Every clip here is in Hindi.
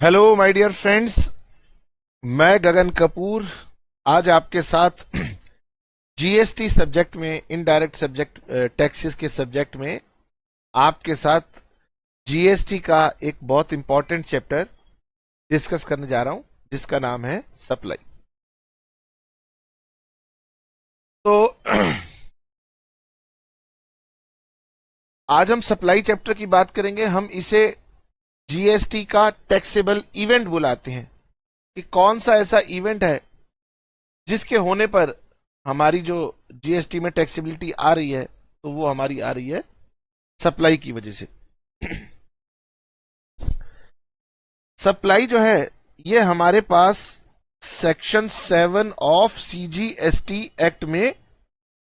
हेलो माय डियर फ्रेंड्स, मैं गगन कपूर आज आपके साथ जीएसटी सब्जेक्ट में, इनडायरेक्ट सब्जेक्ट टैक्सेस के सब्जेक्ट में आपके साथ जीएसटी का एक बहुत इंपॉर्टेंट चैप्टर डिस्कस करने जा रहा हूं, जिसका नाम है सप्लाई। तो आज हम सप्लाई चैप्टर की बात करेंगे। हम इसे जीएसटी का टैक्सेबल इवेंट बुलाते हैं कि कौन सा ऐसा इवेंट है जिसके होने पर हमारी जो जीएसटी में टैक्सेबिलिटी आ रही है, तो वो हमारी आ रही है सप्लाई की वजह से। सप्लाई जो है ये हमारे पास सेक्शन 7 ऑफ सीजीएसटी एक्ट में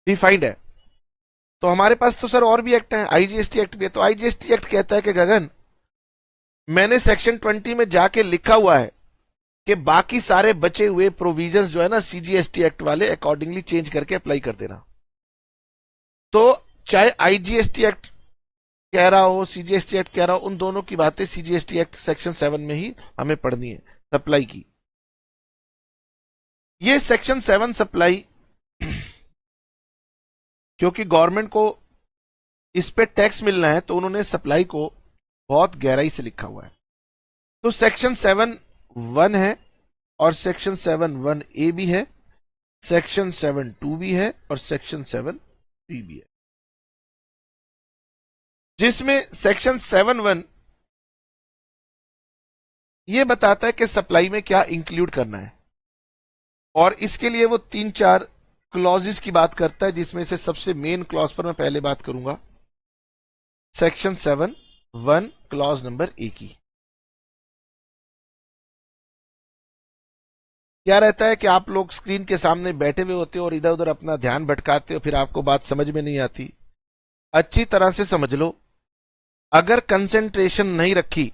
डिफाइंड है। तो हमारे पास तो सर और भी एक्ट है, आईजीएसटी एक्ट भी है। तो आईजीएसटी एक्ट कहता है कि गगन, मैंने सेक्शन 20 में जाके लिखा हुआ है कि बाकी सारे बचे हुए प्रोविजंस जो है ना सीजीएसटी एक्ट वाले, अकॉर्डिंगली चेंज करके अप्लाई कर देना। तो चाहे आईजीएसटी एक्ट कह रहा हो, सीजीएसटी एक्ट कह रहा हो, उन दोनों की बातें सीजीएसटी एक्ट सेक्शन 7 में ही हमें पढ़नी है सप्लाई की। ये सेक्शन 7 सप्लाई क्योंकि गवर्नमेंट को इस पे टैक्स मिलना है, तो उन्होंने सप्लाई को बहुत गहराई से लिखा हुआ है। तो सेक्शन 7(1) है और सेक्शन 7(1)(a) भी है, सेक्शन 7(2) भी है और सेक्शन 7(3) भी है। जिसमें सेक्शन 7(1) ये बताता है कि सप्लाई में क्या इंक्लूड करना है, और इसके लिए वो 3-4 क्लॉजेस की बात करता है, जिसमें से सबसे मेन क्लॉज पर मैं पहले बात करूंगा, सेक्शन 7(1) क्लॉज नंबर ए की। क्या रहता है कि आप लोग स्क्रीन के सामने बैठे हुए होते हो और इधर उधर अपना ध्यान भटकाते हो, फिर आपको बात समझ में नहीं आती। अच्छी तरह से समझ लो, अगर कंसेंट्रेशन नहीं रखी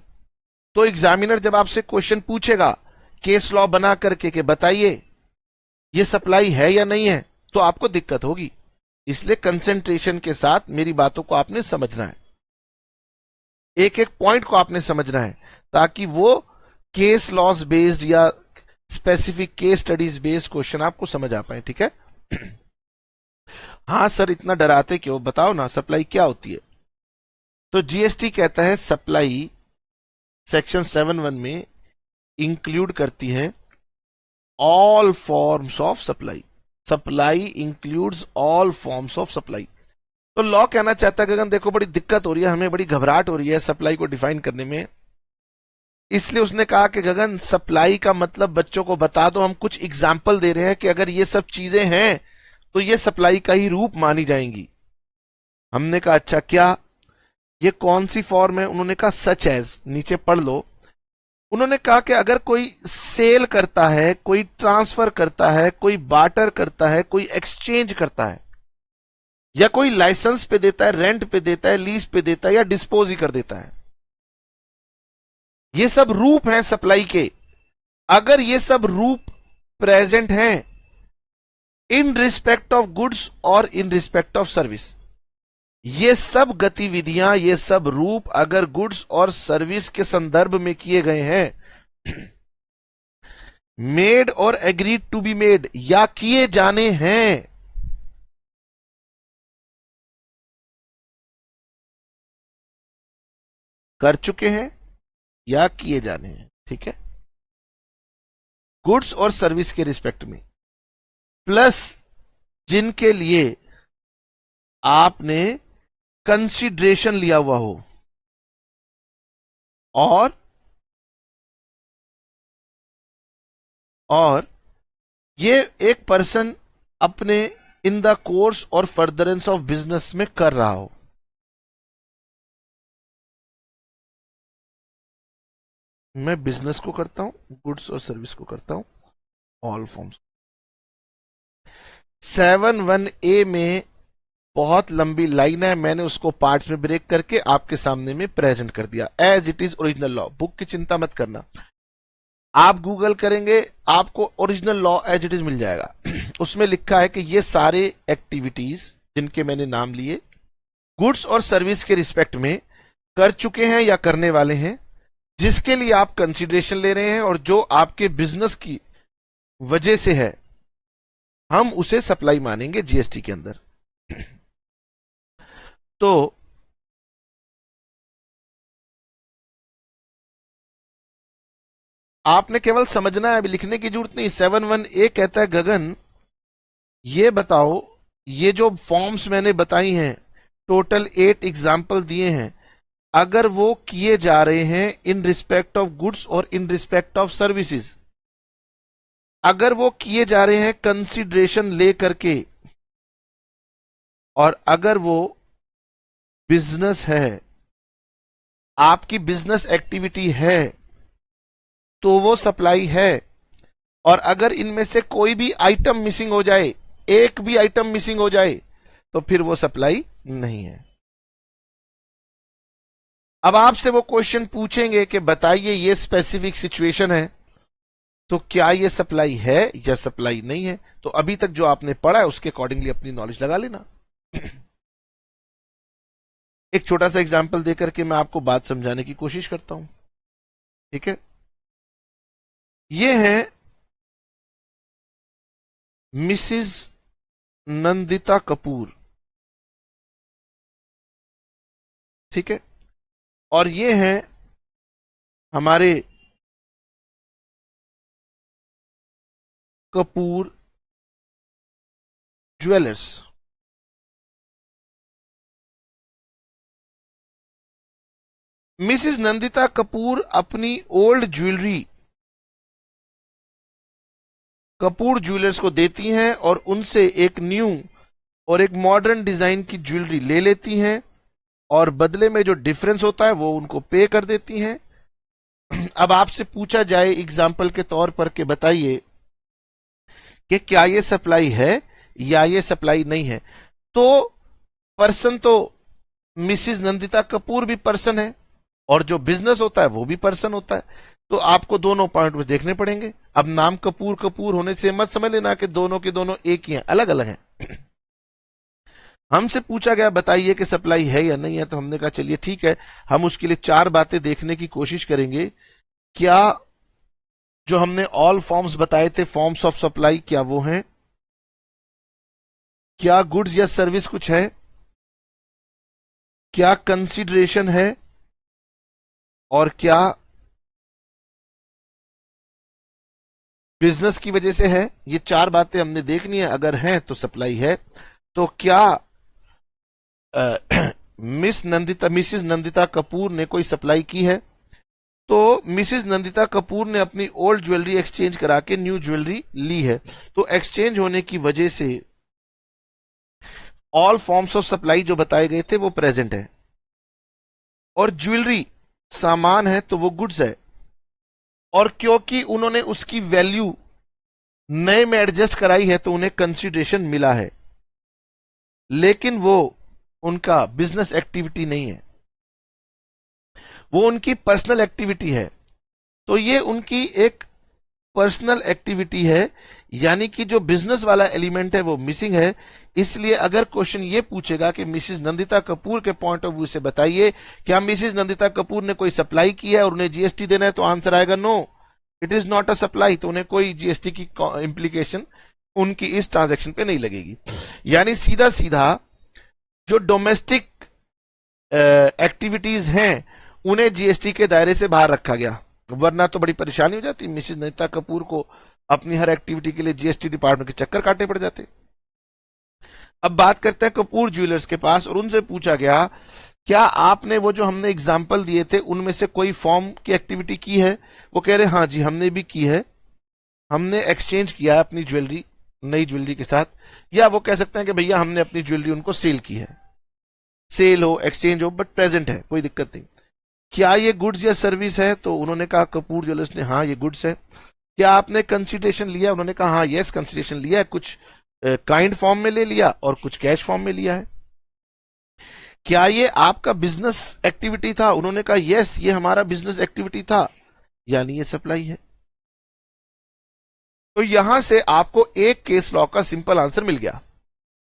तो एग्जामिनर जब आपसे क्वेश्चन पूछेगा केस लॉ बना करके कि बताइए ये सप्लाई है या नहीं है, तो आपको दिक्कत होगी। इसलिए कंसेंट्रेशन के साथ मेरी बातों को आपने समझना है, एक एक पॉइंट को आपने समझना है, ताकि वो केस लॉस बेस्ड या specific case studies based question आपको समझ आ पाए। ठीक है? हाँ सर, इतना डराते क्यों, बताओ ना सप्लाई क्या होती है। तो जीएसटी कहता है सप्लाई सेक्शन 7(1) में इंक्लूड करती है all forms of supply. Supply includes all forms of supply. तो लॉ कहना चाहता है गगन, देखो बड़ी दिक्कत हो रही है, हमें बड़ी घबराहट हो रही है सप्लाई को डिफाइन करने में। इसलिए उसने कहा कि गगन, सप्लाई का मतलब बच्चों को बता दो, हम कुछ एग्जाम्पल दे रहे हैं कि अगर ये सब चीजें हैं तो ये सप्लाई का ही रूप मानी जाएंगी। हमने कहा अच्छा क्या, ये कौन सी फॉर्म है? उन्होंने कहा सच एज, नीचे पढ़ लो। उन्होंने कहा कि अगर कोई सेल करता है, कोई ट्रांसफर करता है, कोई बार्टर करता है, कोई एक्सचेंज करता है, या कोई लाइसेंस पे देता है, रेंट पे देता है, लीज पे देता है, या डिस्पोज ही कर देता है, ये सब रूप हैं सप्लाई के। अगर ये सब रूप प्रेजेंट हैं इन रिस्पेक्ट ऑफ गुड्स और इन रिस्पेक्ट ऑफ सर्विस, ये सब गतिविधियां, ये सब रूप अगर गुड्स और सर्विस के संदर्भ में किए गए हैं, मेड और एग्रीड टू बी मेड, या किए जाने हैं, कर चुके हैं या किए जाने हैं। ठीक है? गुड्स और सर्विस के रिस्पेक्ट में, प्लस जिनके लिए आपने कंसिडरेशन लिया हुआ हो, और ये एक पर्सन अपने इन द कोर्स और फर्दरेंस ऑफ बिजनेस में कर रहा हो। मैं बिजनेस को करता हूं, गुड्स और सर्विस को करता हूं, ऑल फॉर्म्स। 7(1)(a) में बहुत लंबी लाइन है, मैंने उसको पार्ट्स में ब्रेक करके आपके सामने में प्रेजेंट कर दिया as it is original law. Book की चिंता मत करना, आप गूगल करेंगे आपको original law as it is मिल जाएगा। उसमें लिखा है कि ये सारे एक्टिविटीज जिनके मैंने नाम लिए गुड्स और सर्विस के रिस्पेक्ट में कर चुके हैं या करने वाले हैं, जिसके लिए आप कंसीडरेशन ले रहे हैं और जो आपके बिजनेस की वजह से है, हम उसे सप्लाई मानेंगे जीएसटी के अंदर। तो आपने केवल समझना है, अभी लिखने की जरूरत नहीं। 7(1)(a) कहता है गगन ये बताओ, ये जो फॉर्म्स मैंने बताई हैं, टोटल 8 एग्जाम्पल दिए हैं, अगर वो किए जा रहे हैं इन रिस्पेक्ट ऑफ गुड्स और इन रिस्पेक्ट ऑफ सर्विसेज, अगर वो किए जा रहे हैं कंसीडरेशन ले करके, और अगर वो बिजनेस है, आपकी बिजनेस एक्टिविटी है, तो वो सप्लाई है। और अगर इनमें से कोई भी आइटम मिसिंग हो जाए, एक भी आइटम मिसिंग हो जाए, तो फिर वो सप्लाई नहीं है। अब आपसे वो क्वेश्चन पूछेंगे कि बताइए ये स्पेसिफिक सिचुएशन है, तो क्या ये सप्लाई है या सप्लाई नहीं है। तो अभी तक जो आपने पढ़ा है उसके अकॉर्डिंगली अपनी नॉलेज लगा लेना। एक छोटा सा एग्जांपल देकर के मैं आपको बात समझाने की कोशिश करता हूं, ठीक है। ये है मिसिज नंदिता कपूर, ठीक है, और ये हैं हमारे कपूर ज्वेलर्स। मिसिज नंदिता कपूर अपनी ओल्ड ज्वेलरी कपूर ज्वेलर्स को देती हैं और उनसे एक न्यू और एक मॉडर्न डिजाइन की ज्वेलरी ले लेती हैं, और बदले में जो डिफरेंस होता है वो उनको पे कर देती हैं। अब आपसे पूछा जाए एग्जाम्पल के तौर पर कि बताइए कि क्या ये सप्लाई है या ये सप्लाई नहीं है। तो पर्सन तो मिसिज नंदिता कपूर भी पर्सन है, और जो बिजनेस होता है वो भी पर्सन होता है, तो आपको दोनों पॉइंट में देखने पड़ेंगे। अब नाम कपूर कपूर होने से मत समझ लेना कि दोनों के दोनों एक ही हैं, अलग अलग हैं। हमसे पूछा गया बताइए कि सप्लाई है या नहीं है, तो हमने कहा चलिए ठीक है, हम उसके लिए 4 बातें देखने की कोशिश करेंगे। क्या जो हमने ऑल फॉर्म्स बताए थे फॉर्म्स ऑफ सप्लाई, क्या वो हैं, क्या गुड्स या सर्विस कुछ है, क्या कंसीडरेशन है, और क्या बिजनेस की वजह से है। ये 4 बातें हमने देखनी है। अगर हैं तो सप्लाई है। तो क्या मिसिज नंदिता कपूर ने कोई सप्लाई की है। तो मिसिज नंदिता कपूर ने अपनी ओल्ड ज्वेलरी एक्सचेंज करा के न्यू ज्वेलरी ली है, तो एक्सचेंज होने की वजह से ऑल फॉर्म्स ऑफ सप्लाई जो बताए गए थे वो प्रेजेंट है, और ज्वेलरी सामान है तो वो गुड्स है, और क्योंकि उन्होंने उसकी वैल्यू नए में एडजस्ट कराई है तो उन्हें कंसीडरेशन मिला है, लेकिन वो उनका बिजनेस एक्टिविटी नहीं है, वो उनकी पर्सनल एक्टिविटी है। तो ये उनकी एक पर्सनल एक्टिविटी है, यानी कि जो बिजनेस वाला एलिमेंट है वो मिसिंग है। इसलिए अगर क्वेश्चन ये पूछेगा कि मिसिज नंदिता कपूर के पॉइंट ऑफ व्यू से बताइए क्या मिसिज नंदिता कपूर ने कोई सप्लाई की है और उन्हें जीएसटी देना है, तो आंसर आएगा no, it is not a supply. तो उन्हें कोई जीएसटी की इंप्लीकेशन उनकी इस ट्रांजैक्शन पे नहीं लगेगी। यानी सीधा सीधा जो डोमेस्टिक एक्टिविटीज हैं उन्हें जीएसटी के दायरे से बाहर रखा गया, वरना तो बड़ी परेशानी हो जाती, मिसिज नंदिता कपूर को अपनी हर एक्टिविटी के लिए जीएसटी डिपार्टमेंट के चक्कर काटने पड़ जाते। अब बात करते हैं कपूर ज्वेलर्स के पास, और उनसे पूछा गया क्या आपने वो जो हमने एग्जाम्पल दिए थे उनमें से कोई फॉर्म की एक्टिविटी की है। वो कह रहे हाँ जी हमने भी की है, हमने एक्सचेंज किया है अपनी ज्वेलरी नई ज्वेलरी के साथ, या वो कह सकते हैं कि भैया हमने अपनी ज्वेलरी उनको सेल की है, सेल हो एक्सचेंज हो बट प्रेजेंट है, कोई दिक्कत नहीं। क्या ये गुड्स या सर्विस है, तो उन्होंने कहा कपूर ज्वेलर्स ने हाँ ये गुड्स है। क्या आपने कंसीडरेशन लिया, उन्होंने कहा हाँ यस कंसीडरेशन लिया है, कुछ काइंड फॉर्म में ले लिया और कुछ कैश फॉर्म में लिया है। क्या ये आपका बिजनेस एक्टिविटी था, उन्होंने कहा यस ये हमारा बिजनेस एक्टिविटी था, यानी ये सप्लाई है। तो यहां से आपको एक केस लॉ का सिंपल आंसर मिल गया।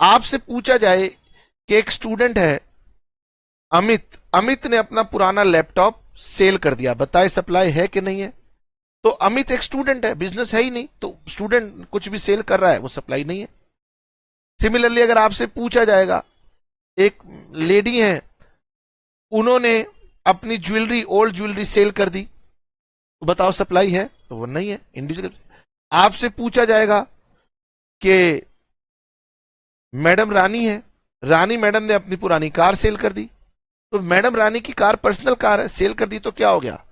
आपसे पूछा जाए कि एक स्टूडेंट है अमित, अमित ने अपना पुराना लैपटॉप सेल कर दिया, बताए सप्लाई है कि नहीं है? तो अमित एक स्टूडेंट है, बिजनेस है ही नहीं, तो स्टूडेंट कुछ भी सेल कर रहा है, वो सप्लाई नहीं है। सिमिलरली अगर आपसे पूछा जाएगा, एक लेडी है, उन्होंने अपनी ज्वेलरी, ओल्ड ज्वेलरी सेल कर दी, तो बताओ सप्लाई है? तो वो नहीं है, इंडिविजुअल। आपसे पूछा जाएगा कि मैडम रानी है, रानी मैडम ने अपनी पुरानी कार सेल कर दी, तो मैडम रानी की कार पर्सनल कार है, सेल कर दी, तो क्या हो गया?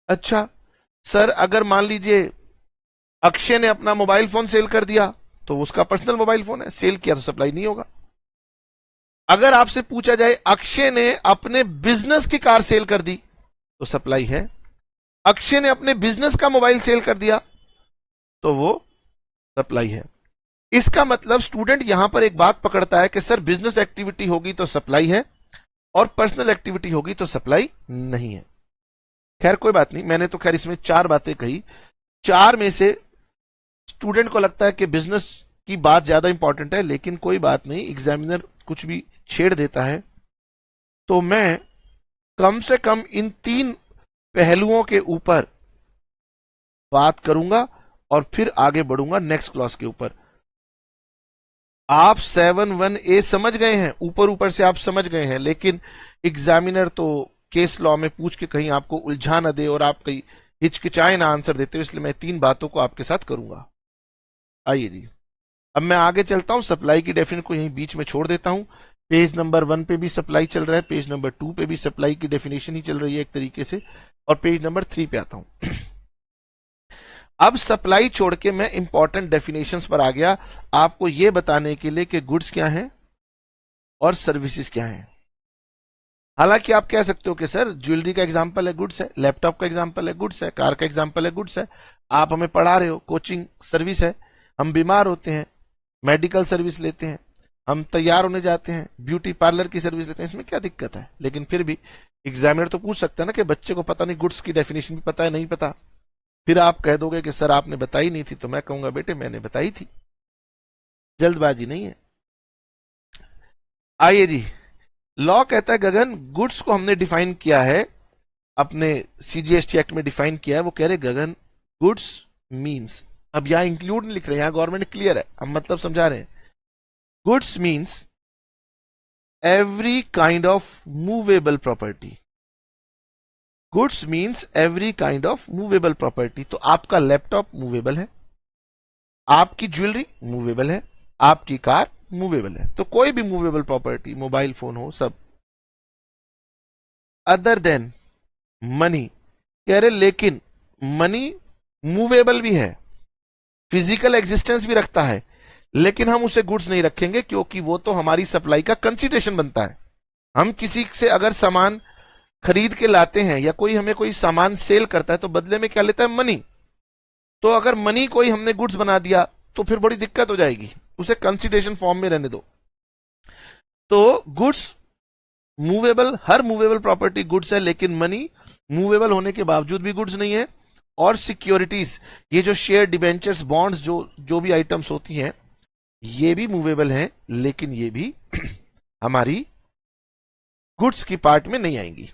अच्छा सर, अगर मान लीजिए अक्षय ने अपना मोबाइल फोन सेल कर दिया, तो उसका पर्सनल मोबाइल फोन है, सेल किया तो सप्लाई नहीं होगा। अगर आपसे पूछा जाए अक्षय ने अपने बिजनेस की कार सेल कर दी, तो सप्लाई है। अक्षय ने अपने बिजनेस का मोबाइल सेल कर दिया, तो वो सप्लाई है। इसका मतलब स्टूडेंट यहां पर एक बात पकड़ता है कि सर बिजनेस एक्टिविटी होगी तो सप्लाई है, और पर्सनल एक्टिविटी होगी तो सप्लाई नहीं है। खैर कोई बात नहीं, मैंने तो खैर इसमें 4 बातें कही, 4 में से स्टूडेंट को लगता है कि बिजनेस की बात ज्यादा इंपॉर्टेंट है, लेकिन कोई बात नहीं, एग्जामिनर कुछ भी छेड़ देता है, तो मैं कम से कम इन 3 पहलुओं के ऊपर बात करूंगा और फिर आगे बढ़ूंगा नेक्स्ट क्लास के ऊपर। आप 7(1)(a) समझ गए हैं, ऊपर ऊपर से आप समझ गए हैं, लेकिन एग्जामिनर तो केस लॉ में पूछ के कहीं आपको उलझा ना दे और आप कहीं हिचकिचाए ना आंसर देते हो, इसलिए मैं 3 बातों को आपके साथ करूंगा। आइए जी, अब मैं आगे चलता हूं, सप्लाई की डेफिनेशन को यहीं बीच में छोड़ देता हूं। पेज नंबर 1 पे भी सप्लाई चल रहा है, पेज नंबर 2 पे भी सप्लाई की डेफिनेशन ही चल रही है एक तरीके से, और पेज नंबर 3 पे आता हूं। अब सप्लाई छोड़ के मैं इंपॉर्टेंट डेफिनेशंस पर आ गया, आपको यह बताने के लिए कि गुड्स क्या है और सर्विसेज क्या है। हालांकि आप कह सकते हो कि सर ज्वेलरी का एग्जांपल है, गुड्स है, लैपटॉप का एग्जांपल है, गुड्स है, कार का एग्जांपल है, गुड्स है, आप हमें पढ़ा रहे हो, कोचिंग सर्विस है, हम बीमार होते हैं मेडिकल सर्विस लेते हैं, हम तैयार होने जाते हैं ब्यूटी पार्लर की सर्विस लेते हैं, इसमें क्या दिक्कत है? लेकिन फिर भी एग्जामिनर तो पूछ सकता है ना कि बच्चे को पता नहीं, गुड्स की डेफिनेशन भी पता है नहीं पता, फिर आप कह दोगे कि सर आपने बताई नहीं थी, तो मैं कहूंगा बेटे मैंने बताई थी, जल्दबाजी नहीं है। आइए जी, लॉ कहता है गगन, गुड्स को हमने डिफाइन किया है, अपने सीजीएसटी एक्ट में डिफाइन किया है, वो कह रहे गगन गुड्स मीन्स, अब यहां इंक्लूड नहीं लिख रहे, यहां गवर्नमेंट क्लियर है, हम मतलब समझा रहे हैं। Goods means every kind of movable property, goods means every kind of movable property. तो आपका लैपटॉप मूवेबल है, आपकी ज्वेलरी मूवेबल है, आपकी कार मूवेबल है, तो कोई भी मूवेबल प्रॉपर्टी, मोबाइल फोन हो, सब। अदर देन मनी, कह रहे लेकिन मनी मूवेबल भी है, फिजिकल एग्जिस्टेंस भी रखता है, लेकिन हम उसे गुड्स नहीं रखेंगे, क्योंकि वो तो हमारी सप्लाई का कंसीडरेशन बनता है। हम किसी से अगर सामान खरीद के लाते हैं या कोई हमें कोई सामान सेल करता है, तो बदले में क्या लेता है? मनी। तो अगर मनी कोई हमने गुड्स बना दिया तो फिर बड़ी दिक्कत हो जाएगी, उसे कंसीडरेशन फॉर्म में रहने दो। तो गुड्स मूवेबल, हर मूवेबल प्रॉपर्टी गुड्स है, लेकिन मनी मूवेबल होने के बावजूद भी गुड्स नहीं है। और सिक्योरिटीज, ये जो शेयर, डिबेंचर्स, बॉन्ड्स, जो भी आइटम्स होती हैं, ये भी मूवेबल हैं, लेकिन ये भी हमारी गुड्स की पार्ट में नहीं आएंगी।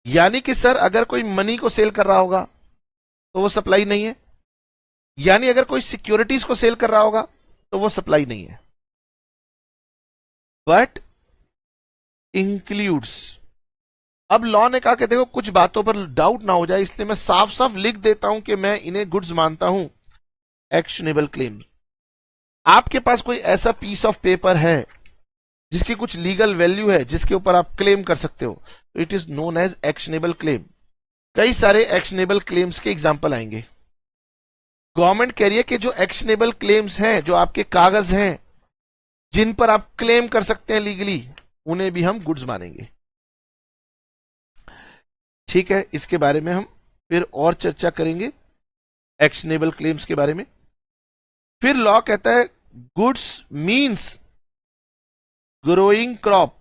यानी कि सर अगर कोई मनी को सेल कर रहा होगा तो वो सप्लाई नहीं है, यानी अगर कोई सिक्योरिटीज को सेल कर रहा होगा तो वो सप्लाई नहीं है। बट इंक्लूड्स, अब लॉ ने कहा कि देखो कुछ बातों पर डाउट ना हो जाए, इसलिए मैं साफ साफ लिख देता हूं कि मैं इन्हें गुड्स मानता हूं। एक्शनेबल क्लेम, आपके पास कोई ऐसा पीस ऑफ पेपर है जिसकी कुछ लीगल वैल्यू है, जिसके ऊपर आप क्लेम कर सकते हो, तो it is known as actionable claim. कई सारे एक्शनेबल क्लेम्स के एग्जाम्पल आएंगे। गवर्नमेंट कह रही है कि जो एक्शनेबल क्लेम्स हैं, जो आपके कागज हैं जिन पर आप क्लेम कर सकते हैं लीगली, उन्हें भी हम गुड्स मानेंगे। ठीक है, इसके बारे में हम फिर और चर्चा करेंगे, एक्शनेबल क्लेम्स के बारे में। फिर लॉ कहता है goods means growing crop.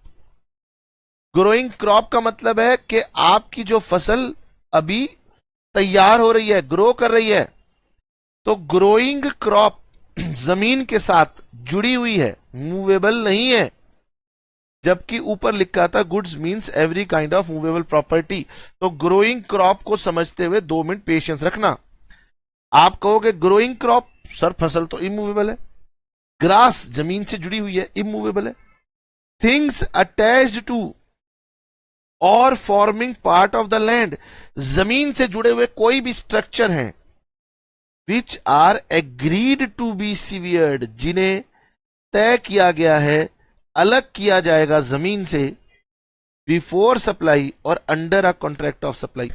Growing crop का मतलब है कि आपकी जो फसल अभी तैयार हो रही है, ग्रो कर रही है, तो ग्रोइंग क्रॉप जमीन के साथ जुड़ी हुई है, मूवेबल नहीं है। जबकि ऊपर लिखा था goods means every kind of movable property. तो ग्रोइंग क्रॉप को समझते हुए 2 मिनट पेशेंस रखना। आप कहोगे ग्रोइंग क्रॉप, सर फसल तो इमूवेबल है, ग्रास जमीन से जुड़ी हुई है, इमूवेबल है। थिंग्स अटैच्ड टू और forming part of the land, जमीन से जुड़े हुए कोई भी स्ट्रक्चर हैं, which are agreed to be severed, जिन्हें तय किया गया है, अलग किया जाएगा जमीन से, बिफोर सप्लाई और under a contract of supply.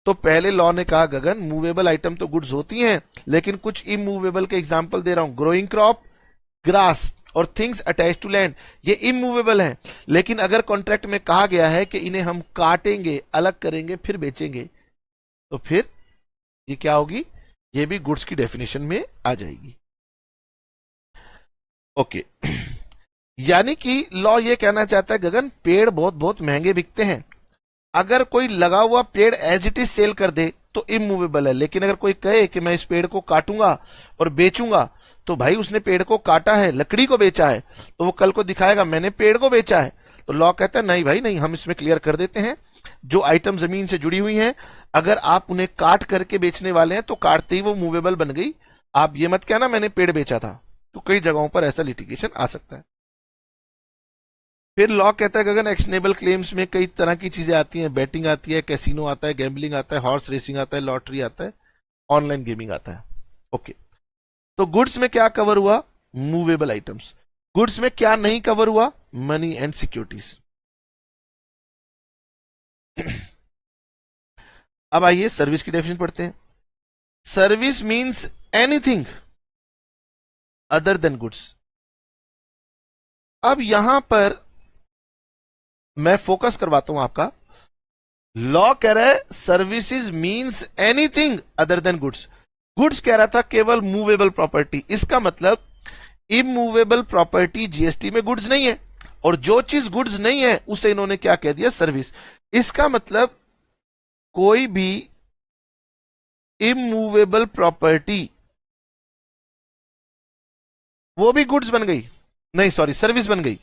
तो पहले लॉ ने कहा गगन मूवेबल आइटम तो गुड्स होती हैं, लेकिन कुछ इमूवेबल के एग्जांपल दे रहा हूं, ग्रोइंग क्रॉप, ग्रास और थिंग्स अटैच टू लैंड, ये इमूवेबल हैं। लेकिन अगर कॉन्ट्रैक्ट में कहा गया है कि इन्हें हम काटेंगे, अलग करेंगे, फिर बेचेंगे, तो फिर ये क्या होगी, ये भी गुड्स की डेफिनेशन में आ जाएगी। ओके यानी कि लॉ ये कहना चाहता है गगन पेड़ बहुत बहुत महंगे बिकते हैं, अगर कोई लगा हुआ पेड़ एज इट इज सेल कर दे तो इमूवेबल है, लेकिन अगर कोई कहे कि मैं इस पेड़ को काटूंगा और बेचूंगा, तो भाई उसने पेड़ को काटा है, लकड़ी को बेचा है, तो वो कल को दिखाएगा मैंने पेड़ को बेचा है। तो लॉ कहता है नहीं भाई नहीं, हम इसमें क्लियर कर देते हैं, जो आइटम जमीन से जुड़ी हुई हैं, अगर आप उन्हें काट करके बेचने वाले हैं तो काटते ही वो मूवेबल बन गई। आप ये मत कहना मैंने पेड़ बेचा था। तो कई जगहों पर ऐसा लिटिगेशन आ सकता है। फिर लॉ कहता है गगन एक्शनेबल क्लेम्स में कई तरह की चीजें आती हैं, बैटिंग आती है, कैसीनो आता है, गैम्बलिंग आता है, हॉर्स रेसिंग आता है, लॉटरी आता है, ऑनलाइन गेमिंग आता है। ओके, तो गुड्स में क्या कवर हुआ, मूवेबल आइटम्स। गुड्स में क्या नहीं कवर हुआ, मनी एंड सिक्योरिटीज। अब आइए सर्विस की डेफिनेशन पढ़ते हैं। Service means anything other than goods. अब यहां पर मैं फोकस करवाता हूं आपका। लॉ कह रहा है services means anything other than goods. Goods कह रहा था केवल मूवेबल प्रॉपर्टी, इसका मतलब इमूवेबल प्रॉपर्टी जीएसटी में गुड्स नहीं है, और जो चीज गुड्स नहीं है उसे इन्होंने क्या कह दिया, सर्विस। इसका मतलब कोई भी इमूवेबल प्रॉपर्टी वो भी गुड्स बन गई, नहीं सॉरी सर्विस बन गई,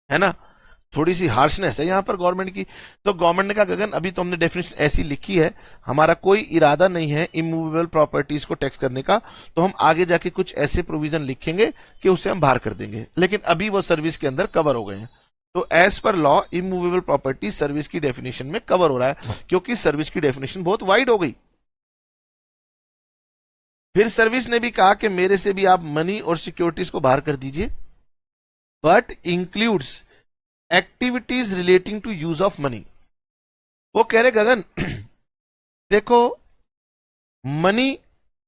है ना। थोड़ी सी हार्शनेस है यहां पर गवर्नमेंट की। तो गवर्नमेंट ने कहा गगन अभी तो हमने डेफिनेशन ऐसी लिखी है, हमारा कोई इरादा नहीं है इमूवेबल प्रॉपर्टीज को टैक्स करने का, तो हम आगे जाके कुछ ऐसे प्रोविजन लिखेंगे कि उसे हम बाहर कर देंगे, लेकिन अभी वो सर्विस के अंदर कवर हो गए हैं। तो as per law immovable property service की डेफिनेशन में कवर हो रहा है, क्योंकि सर्विस की डेफिनेशन बहुत वाइड हो गई। फिर सर्विस ने भी कहा कि मेरे से भी आप मनी और सिक्योरिटीज को बाहर कर दीजिए, but includes activities relating to use of money. वो कह रहे गगन देखो मनी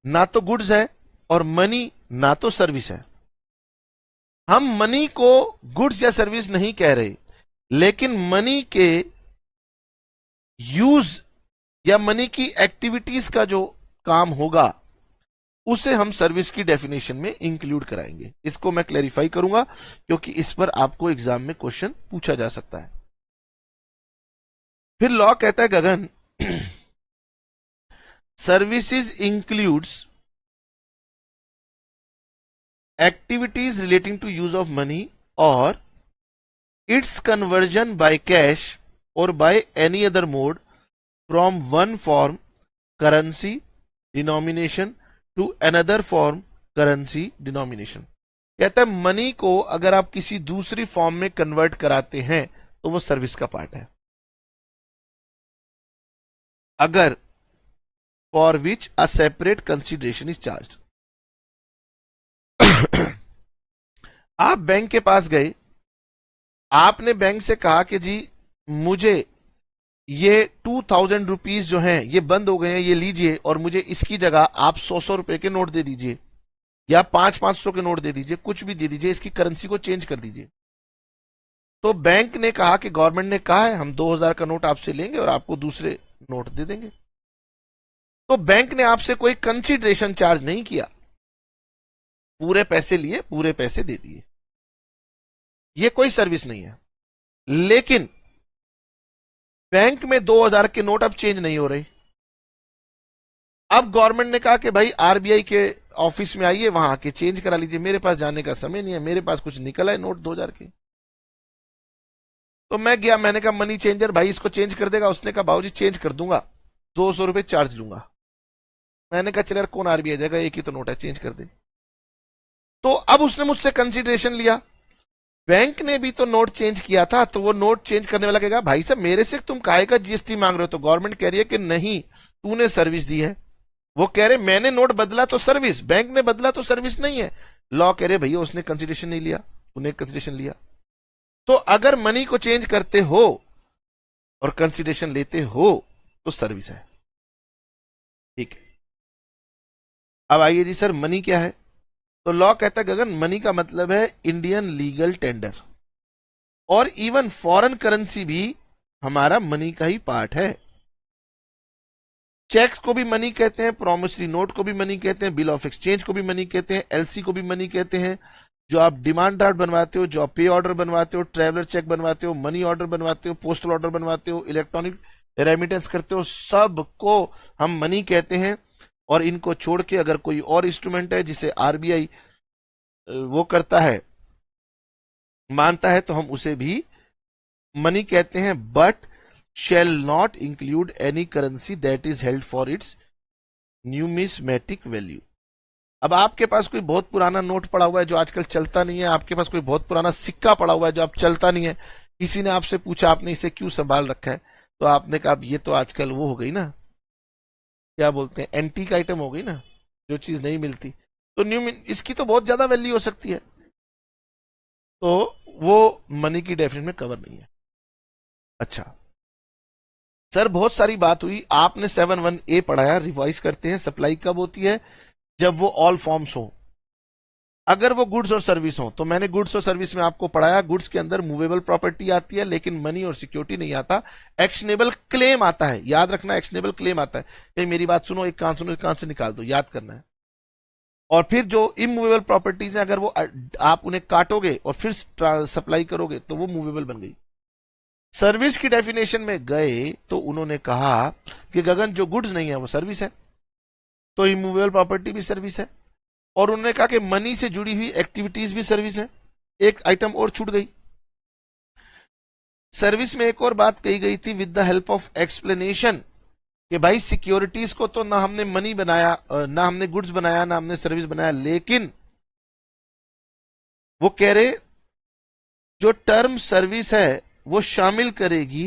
ना तो गुड्स है और मनी ना तो सर्विस है, हम मनी को गुड्स या सर्विस नहीं कह रहे, लेकिन मनी के यूज या मनी की एक्टिविटीज का जो काम होगा उसे हम सर्विस की डेफिनेशन में इंक्लूड कराएंगे। इसको मैं क्लैरिफाई करूंगा क्योंकि इस पर आपको एग्जाम में क्वेश्चन पूछा जा सकता है। फिर लॉ कहता है गगन services includes activities relating to use of money और इट्स कन्वर्जन बाय कैश और by any other mode from one form currency denomination to another form currency denomination. कहता है मनी को अगर आप किसी दूसरी फॉर्म में कन्वर्ट कराते हैं तो वो सर्विस का पार्ट है, अगर for which a separate consideration is charge. आप बैंक के पास गए, आपने बैंक से कहा कि जी मुझे ये 2000 रुपीज जो हैं ये बंद हो गए हैं, ये लीजिए, और मुझे इसकी जगह आप 100 रुपए के नोट दे दीजिए या 500 के नोट दे दीजिए, कुछ भी दे दीजिए, इसकी करेंसी को चेंज कर दीजिए। तो बैंक ने कहा कि गवर्नमेंट ने कहा है हम 2000 का नोट आपसे लेंगे और आपको दूसरे नोट दे देंगे। तो बैंक ने आपसे कोई कंसीडरेशन चार्ज नहीं किया, पूरे पैसे लिए, पूरे पैसे दे दिए, ये कोई सर्विस नहीं है। लेकिन बैंक में 2000 के नोट अब चेंज नहीं हो रहे। अब गवर्नमेंट ने कहा कि भाई आरबीआई के ऑफिस में आइए, वहां आके चेंज करा लीजिए, मेरे पास जाने का समय नहीं है, मेरे पास कुछ निकला है नोट 2000 के। तो मैं गया, मैंने कहा मनी चेंजर भाई इसको चेंज कर देगा? उसने कहा भाजी चेंज कर दूंगा, 200 रुपए चार्ज लूंगा। मैंने कहा चल यार कौन आरबीआई जाएगा, एक ही तो नोट है, चेंज कर दे। तो अब उसने मुझसे कंसिडरेशन लिया, बैंक ने भी तो नोट चेंज किया था, तो वो नोट चेंज करने वाला कहेगा भाई साहब मेरे से तुम काहे का जीएसटी मांग रहे हो? तो गवर्नमेंट कह रही है कि नहीं, तूने सर्विस दी है। वो कह रहे मैंने नोट बदला तो सर्विस, बैंक ने बदला तो सर्विस नहीं है। लॉ कह रहे भैया उसने कंसिडरेशन नहीं लिया, तूने कंसिडरेशन लिया। तो अगर मनी को चेंज करते हो और कंसिडरेशन लेते हो तो सर्विस है। ठीक है, अब आइए जी सर मनी क्या है? तो लॉ कहता है गगन मनी का मतलब है इंडियन लीगल टेंडर, और इवन फॉरेन करेंसी भी हमारा मनी का ही पार्ट है। चेक्स को भी मनी कहते हैं, प्रोमिसरी नोट को भी मनी कहते हैं, बिल ऑफ एक्सचेंज को भी मनी कहते हैं, एलसी को भी मनी कहते हैं। जो आप डिमांड ड्राफ्ट बनवाते हो, जो आप पे ऑर्डर बनवाते हो, ट्रैवलर चेक बनवाते हो, मनी ऑर्डर बनवाते हो, पोस्टल ऑर्डर बनवाते हो, इलेक्ट्रॉनिक रेमिटेंस करते हो, सबको हम मनी कहते हैं। और इनको छोड़ के अगर कोई और इंस्ट्रूमेंट है जिसे आरबीआई वो करता है, मानता है, तो हम उसे भी मनी कहते हैं, but shall not include any currency that is held for its numismatic value। अब आपके पास कोई बहुत पुराना नोट पड़ा हुआ है जो आजकल चलता नहीं है, आपके पास कोई बहुत पुराना सिक्का पड़ा हुआ है जो अब चलता नहीं है, किसी ने आपसे पूछा आपने इसे क्यों संभाल रखा है, तो आपने कहा ये तो आजकल वो हो गई ना, क्या बोलते हैं, एंटीक आइटम हो गई ना, जो चीज नहीं मिलती, तो इसकी तो बहुत ज्यादा वैल्यू हो सकती है, तो वो मनी की डेफिनेशन में कवर नहीं है। अच्छा सर बहुत सारी बात हुई, आपने 7(1)(a) पढ़ाया, रिवाइज करते हैं। सप्लाई कब होती है? जब वो ऑल फॉर्म्स हो। अगर वो गुड्स और सर्विस हो, तो मैंने गुड्स और सर्विस में आपको पढ़ाया, गुड्स के अंदर मूवेबल प्रॉपर्टी आती है लेकिन मनी और सिक्योरिटी नहीं आता, एक्शनेबल क्लेम आता है। याद रखना, एक्शनेबल क्लेम आता है। कहीं मेरी बात सुनो, एक कान सुनो, एक कान से निकाल दो, याद करना है। और फिर जो इमूवेबल प्रॉपर्टीज है, अगर वो आप उन्हें काटोगे और फिर सप्लाई करोगे तो वो मूवेबल बन गई। सर्विस की डेफिनेशन में गए तो उन्होंने कहा कि गगन जो गुड्स नहीं है वो सर्विस है, तो इमूवेबल प्रॉपर्टी भी सर्विस है। और उन्होंने कहा कि मनी से जुड़ी हुई एक्टिविटीज भी सर्विस है। एक आइटम और छूट गई, सर्विस में एक और बात कही गई थी, with the help of explanation, कि भाई सिक्योरिटीज को तो ना हमने मनी बनाया, ना हमने गुड्स बनाया, ना हमने सर्विस बनाया, लेकिन वो कह रहे जो टर्म सर्विस है वो शामिल करेगी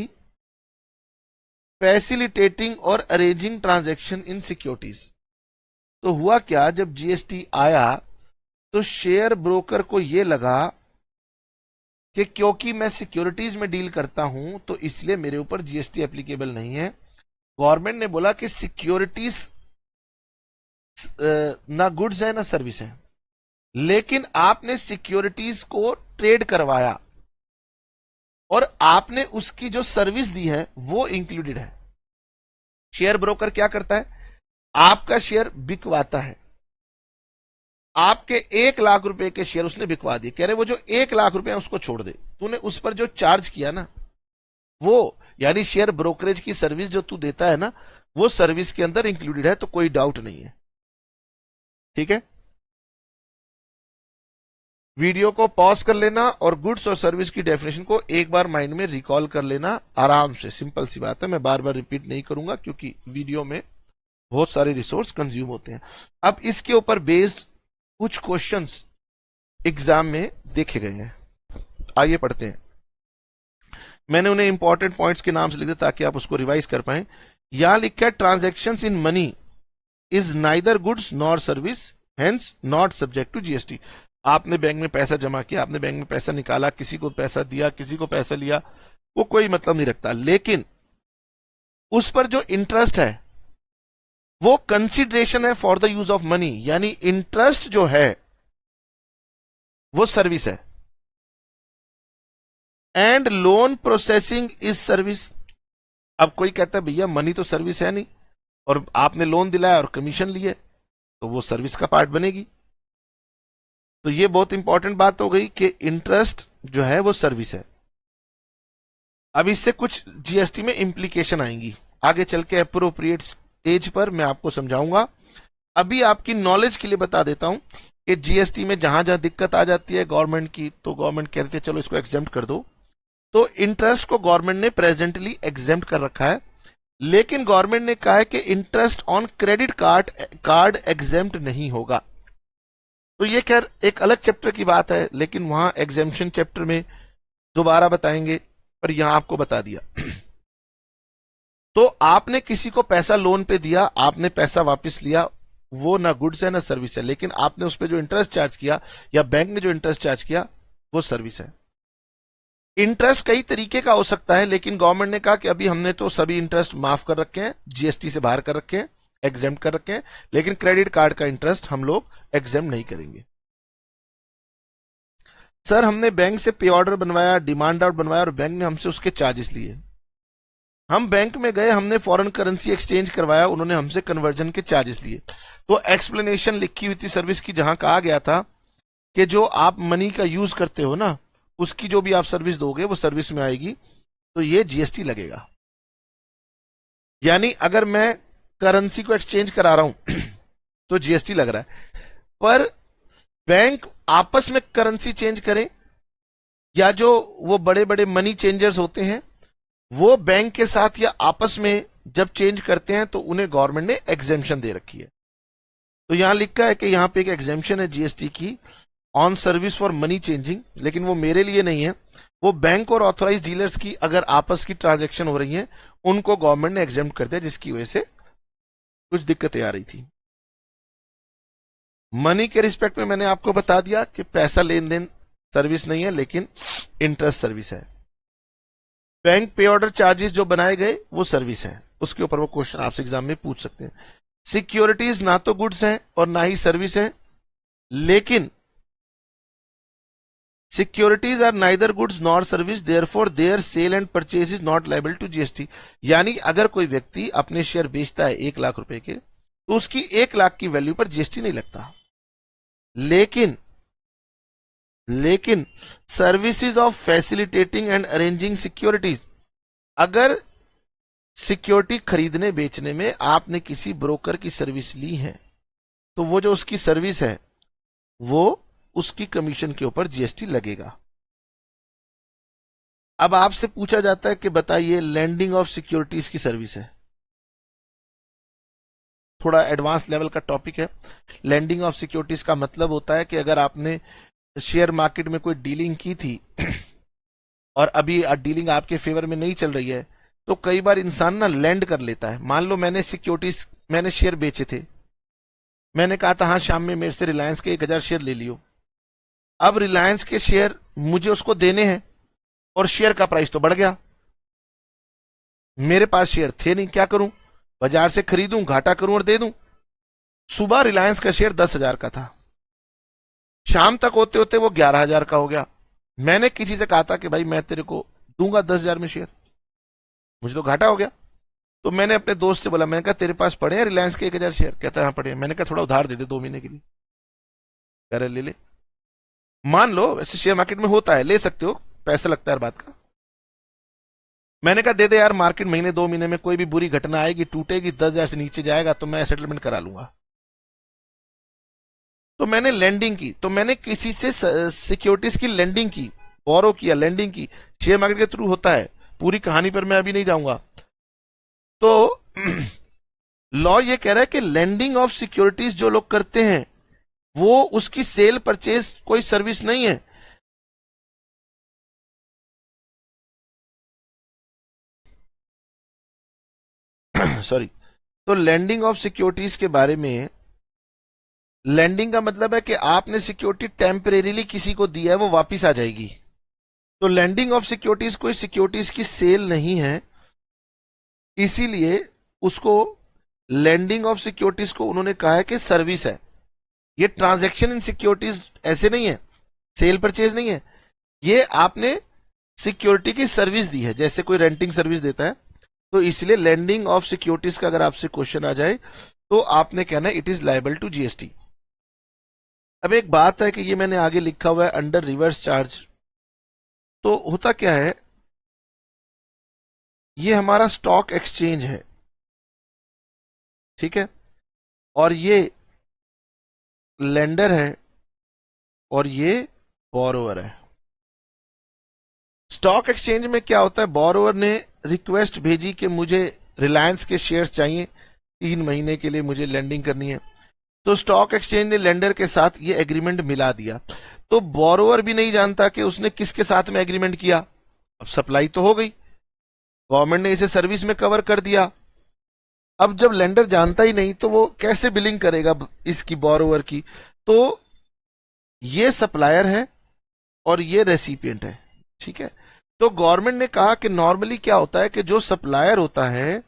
फैसिलिटेटिंग और अरेंजिंग ट्रांजैक्शन इन सिक्योरिटीज। तो हुआ क्या, जब जीएसटी आया तो शेयर ब्रोकर को यह लगा कि क्योंकि मैं सिक्योरिटीज में डील करता हूं तो इसलिए मेरे ऊपर जीएसटी एप्लीकेबल नहीं है। गवर्नमेंट ने बोला कि सिक्योरिटीज ना गुड्स है ना सर्विस है, लेकिन आपने सिक्योरिटीज को ट्रेड करवाया और आपने उसकी जो सर्विस दी है वो इंक्लूडेड है। शेयर ब्रोकर क्या करता है, आपका शेयर बिकवाता है, आपके 1,00,000 रुपए के शेयर उसने बिकवा दिए, कह रहे वो जो 1,00,000 रुपए है उसको छोड़ दे, तूने उस पर जो चार्ज किया ना वो, यानी शेयर ब्रोकरेज की सर्विस जो तू देता है ना, वो सर्विस के अंदर इंक्लूडेड है, तो कोई डाउट नहीं है। ठीक है, वीडियो को पॉज कर लेना और गुड्स और सर्विस की डेफिनेशन को एक बार माइंड में रिकॉल कर लेना आराम से, सिंपल सी बात है, मैं बार बार रिपीट नहीं करूंगा क्योंकि वीडियो में बहुत सारे रिसोर्स कंज्यूम होते हैं। अब इसके ऊपर बेस्ड कुछ क्वेश्चंस एग्जाम में देखे गए हैं, आइए पढ़ते हैं। मैंने उन्हें इंपॉर्टेंट पॉइंट्स के नाम से लिख दिया ताकि आप उसको रिवाइज कर पाए। यहां लिखा है transactions in money is neither goods nor service, hence not subject to GST. आपने बैंक में पैसा जमा किया, आपने बैंक में पैसा निकाला, किसी को पैसा दिया, किसी को पैसा लिया, वो कोई मतलब नहीं रखता, लेकिन उस पर जो इंटरेस्ट है वो कंसिडरेशन है for the use of money, यानी इंटरेस्ट जो है वो सर्विस है। And loan processing is service. अब कोई कहता है भैया मनी तो सर्विस है नहीं, और आपने लोन दिलाया और कमीशन लिए, तो वो सर्विस का पार्ट बनेगी। तो ये बहुत इंपॉर्टेंट बात हो गई कि इंटरेस्ट जो है वो सर्विस है। अब इससे कुछ जीएसटी में इंप्लीकेशन आएंगी, आगे चल के अप्रोप्रिएट स्टेज पर मैं आपको समझाऊंगा। अभी आपकी नॉलेज के लिए बता देता हूं कि जीएसटी में जहां जहां दिक्कत आ जाती है गवर्नमेंट की, तो गवर्नमेंट कहती है चलो इसको एग्जेम्प्ट कर दो, तो इंटरेस्ट को गवर्नमेंट ने प्रेजेंटली एग्जेम्प्ट कर रखा है, लेकिन गवर्नमेंट ने कहा है कि interest on credit card exempt नहीं होगा। तो ये खैर एक अलग चैप्टर की बात है, लेकिन वहां एग्जेम्पशन चैप्टर में दोबारा बताएंगे, पर यहां आपको बता दिया। तो आपने किसी को पैसा लोन पे दिया, आपने पैसा वापस लिया, वो ना गुड्स है ना सर्विस है, लेकिन आपने उस पर जो इंटरेस्ट चार्ज किया या बैंक ने जो इंटरेस्ट चार्ज किया वो सर्विस है। इंटरेस्ट कई तरीके का हो सकता है, लेकिन गवर्नमेंट ने कहा कि अभी हमने तो सभी इंटरेस्ट माफ कर रखे हैं, जीएसटी से बाहर कर रखे हैं, एग्जेम्प्ट कर रखे हैं, लेकिन क्रेडिट कार्ड का इंटरेस्ट हम लोग एग्जेम्प्ट नहीं करेंगे। सर हमने बैंक से पे ऑर्डर बनवाया, डिमांड आउट बनवाया और बैंक ने हमसे उसके चार्जेस लिए। हम बैंक में गए, हमने फॉरेन करेंसी एक्सचेंज करवाया, उन्होंने हमसे कन्वर्जन के चार्जेस लिए। तो एक्सप्लेनेशन लिखी हुई थी सर्विस की, जहां कहा गया था कि जो आप मनी का यूज करते हो ना, उसकी जो भी आप सर्विस दोगे वो सर्विस में आएगी, तो ये जीएसटी लगेगा। यानी अगर मैं करेंसी को एक्सचेंज करा रहा हूं तो जीएसटी लग रहा है, पर बैंक आपस में करेंसी चेंज करें या जो वो बड़े बड़े मनी चेंजर्स होते हैं वो बैंक के साथ या आपस में जब चेंज करते हैं तो उन्हें गवर्नमेंट ने एग्जेम्पशन दे रखी है। तो यहां लिखा है कि यहां पे एक एग्जेम्पशन है जीएसटी की on service for money changing, लेकिन वो मेरे लिए नहीं है, वो बैंक और ऑथोराइज डीलर्स की अगर आपस की ट्रांजैक्शन हो रही है उनको गवर्नमेंट ने एग्जेम्प्ट कर दिया, जिसकी वजह से कुछ दिक्कतें आ रही थी। मनी के रिस्पेक्ट में मैंने आपको बता दिया कि पैसा लेन देन सर्विस नहीं है, लेकिन इंटरेस्ट सर्विस है। बैंक पे ऑर्डर चार्जेस जो बनाए गए वो सर्विस है, उसके ऊपर वो क्वेश्चन आपसे एग्जाम में पूछ सकते हैं। सिक्योरिटीज ना तो गुड्स हैं और ना ही सर्विस है, लेकिन securities are neither goods nor service, therefore their sale and purchase is not liable to GST. यानी अगर कोई व्यक्ति अपने शेयर बेचता है 1 लाख रुपए के, तो उसकी 1 लाख की वैल्यू पर जीएसटी नहीं लगता। लेकिन services of facilitating and arranging securities, अगर सिक्योरिटी खरीदने बेचने में आपने किसी ब्रोकर की सर्विस ली है, तो वो जो उसकी सर्विस है वो उसकी कमीशन के ऊपर जीएसटी लगेगा। अब आपसे पूछा जाता है कि बताइए लैंडिंग ऑफ सिक्योरिटीज की सर्विस है, थोड़ा एडवांस लेवल का टॉपिक है। लैंडिंग ऑफ सिक्योरिटीज का मतलब होता है कि अगर आपने शेयर मार्केट में कोई डीलिंग की थी और अभी डीलिंग आपके फेवर में नहीं चल रही है, तो कई बार इंसान ना लैंड कर लेता है। मान लो मैंने शेयर बेचे थे, मैंने कहा था हाँ शाम में मेरे से रिलायंस के 1000 शेयर ले लियो। अब रिलायंस के शेयर मुझे उसको देने हैं और शेयर का प्राइस तो बढ़ गया, मेरे पास शेयर थे नहीं, क्या करूं? बाजार से खरीदूं, घाटा करूं और दे दूं। सुबह रिलायंस का शेयर 10,000 का था, शाम तक होते होते वो 11,000 का हो गया। मैंने किसी से कहा था कि भाई मैं तेरे को दूंगा 10,000 में शेयर, मुझे तो घाटा हो गया। तो मैंने अपने दोस्त से बोला, मैंने कहा तेरे पास पड़े हैं रिलायंस के 1000 शेयर? कहता है हाँ पड़े हैं। मैंने कहा थोड़ा उधार दे दे 2 महीने के लिए। कह रहे ले ले। मान लो वैसे शेयर मार्केट में होता है, ले सकते हो, पैसा लगता है हर बात का। मैंने कहा दे दे यार, मार्केट महीने 2 महीने में कोई भी बुरी घटना आएगी, टूटेगी, 10,000 से नीचे जाएगा तो मैं सेटलमेंट करा लूंगा। तो मैंने लैंडिंग की, तो मैंने किसी से सिक्योरिटीज की लैंडिंग की, बोरो किया, लैंडिंग की, शेयर मार्केट के थ्रू होता है। पूरी कहानी पर मैं अभी नहीं जाऊंगा। तो लॉ ये कह रहा है कि लैंडिंग ऑफ सिक्योरिटीज जो लोग करते हैं वो उसकी सेल परचेज कोई सर्विस नहीं है। सॉरी। तो लैंडिंग ऑफ सिक्योरिटीज के बारे में, लैंडिंग का मतलब है कि आपने सिक्योरिटी टेम्परेरीली किसी को दी है, वो वापिस आ जाएगी। तो लैंडिंग ऑफ सिक्योरिटीज कोई सिक्योरिटीज की सेल नहीं है, इसीलिए उसको लैंडिंग ऑफ सिक्योरिटीज को उन्होंने कहा है कि सर्विस है। ये ट्रांजैक्शन इन सिक्योरिटीज ऐसे नहीं है, सेल परचेज नहीं है, ये आपने सिक्योरिटी की सर्विस दी है, जैसे कोई रेंटिंग सर्विस देता है। तो इसलिए लैंडिंग ऑफ सिक्योरिटीज का अगर आपसे क्वेश्चन आ जाए तो आपने कहना है it is liable to GST. अब एक बात है कि ये मैंने आगे लिखा हुआ है अंडर रिवर्स चार्ज। तो होता क्या है, ये हमारा स्टॉक एक्सचेंज है, ठीक है, और ये लेंडर है और ये बोरोवर है। स्टॉक एक्सचेंज में क्या होता है, बोरोवर ने रिक्वेस्ट भेजी कि मुझे रिलायंस के शेयर्स चाहिए, 3 महीने के लिए मुझे लैंडिंग करनी है। तो स्टॉक एक्सचेंज ने लेंडर के साथ ये एग्रीमेंट मिला दिया। तो बोरोवर भी नहीं जानता कि उसने किसके साथ में एग्रीमेंट किया। अब सप्लाई तो हो गई, गवर्नमेंट ने इसे सर्विस में कवर कर दिया। अब जब लेंडर जानता ही नहीं तो वो कैसे बिलिंग करेगा इसकी, बोरोवर की। तो ये सप्लायर है और ये रेसिपिएंट है, ठीक है। तो गवर्नमेंट ने कहा कि नॉर्मली क्या होता है कि जो सप्लायर होता है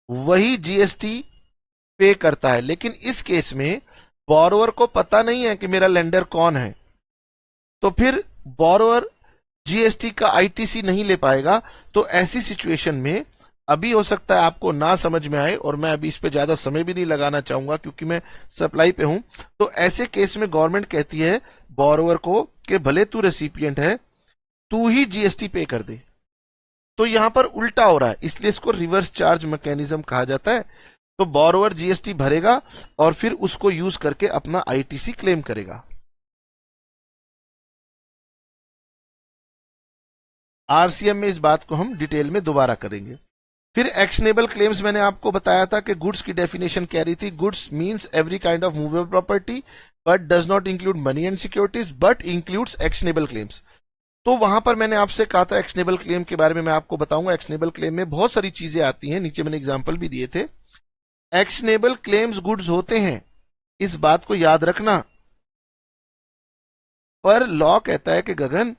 वही जीएसटी पे करता है, लेकिन इस केस में बोरोवर को पता नहीं है कि मेरा लेंडर कौन है, तो फिर बोरोवर जीएसटी का आईटीसी नहीं ले पाएगा। तो ऐसी सिचुएशन में अभी हो सकता है आपको ना समझ में आए, और मैं अभी इस पे ज्यादा समय भी नहीं लगाना चाहूंगा क्योंकि मैं सप्लाई पे हूं। तो ऐसे केस में गवर्नमेंट कहती है बोरोवर को कि भले तू रेसिपिएंट है, तू ही जीएसटी पे कर दे। तो यहां पर उल्टा हो रहा है, इसलिए इसको रिवर्स चार्ज मैकेनिज्म कहा जाता है। तो बोरोवर जीएसटी भरेगा और फिर उसको यूज करके अपना आईटीसी क्लेम करेगा। आरसीएम में इस बात को हम डिटेल में दोबारा करेंगे। फिर एक्शनेबल क्लेम्स मैंने आपको बताया था कि गुड्स की डेफिनेशन क्या रही थी। Goods means every kind of movable property but does not include money and securities but includes actionable claims. तो वहां पर मैंने आपसे कहा था एक्शनेबल क्लेम के बारे में मैं आपको बताऊंगा। एक्शनेबल क्लेम में बहुत सारी चीजें आती हैं, नीचे मैंने एग्जांपल भी दिए थे। एक्शनेबल क्लेम्स गुड्स होते हैं, इस बात को याद रखना। पर लॉ कहता है कि गगन,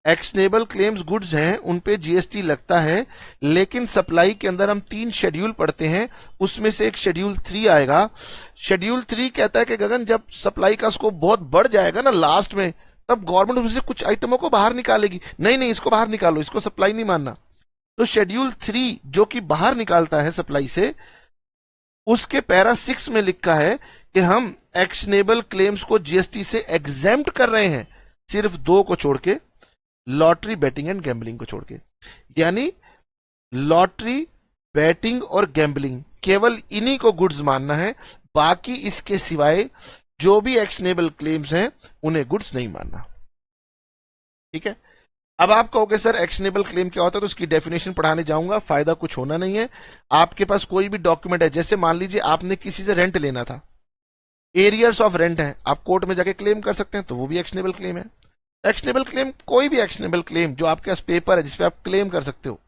एक्शनेबल क्लेम्स गुड्स हैं, उन पे जीएसटी लगता है, लेकिन सप्लाई के अंदर हम 3 शेड्यूल पढ़ते हैं, उसमें से एक शेड्यूल 3 आएगा। शेड्यूल 3 कहता है कि गगन, जब सप्लाई का स्कोप बहुत बढ़ जाएगा ना लास्ट में, तब गवर्नमेंट उससे कुछ आइटमों को बाहर निकालेगी। नहीं, इसको बाहर निकालो, इसको सप्लाई नहीं मानना। तो शेड्यूल 3 जो कि बाहर निकालता है सप्लाई से, उसके पैरा 6 में लिखा है कि हम एक्शनेबल क्लेम्स को जीएसटी से एग्जेम्प्ट कर रहे हैं, सिर्फ 2 को छोड़ के, लॉटरी, बैटिंग एंड गैम्बलिंग को छोड़ के। यानी लॉटरी, बैटिंग और गैम्बलिंग केवल इन्हीं को गुड्स मानना है, बाकी इसके सिवाय जो भी एक्शनेबल क्लेम्स हैं उन्हें गुड्स नहीं मानना। ठीक है। अब आप कहोगे सर एक्शनेबल क्लेम क्या होता है, तो उसकी डेफिनेशन पढ़ाने जाऊंगा, फायदा कुछ होना नहीं है। आपके पास कोई भी डॉक्यूमेंट है, जैसे मान लीजिए आपने किसी से रेंट लेना था, एरियर्स ऑफ रेंट है, आप कोर्ट में जाके क्लेम कर सकते हैं, तो वो भी एक्शनेबल क्लेम है। एक्शनेबल क्लेम, कोई भी एक्शनेबल क्लेम जो आपके पास पेपर है जिसपे आप क्लेम कर सकते हो,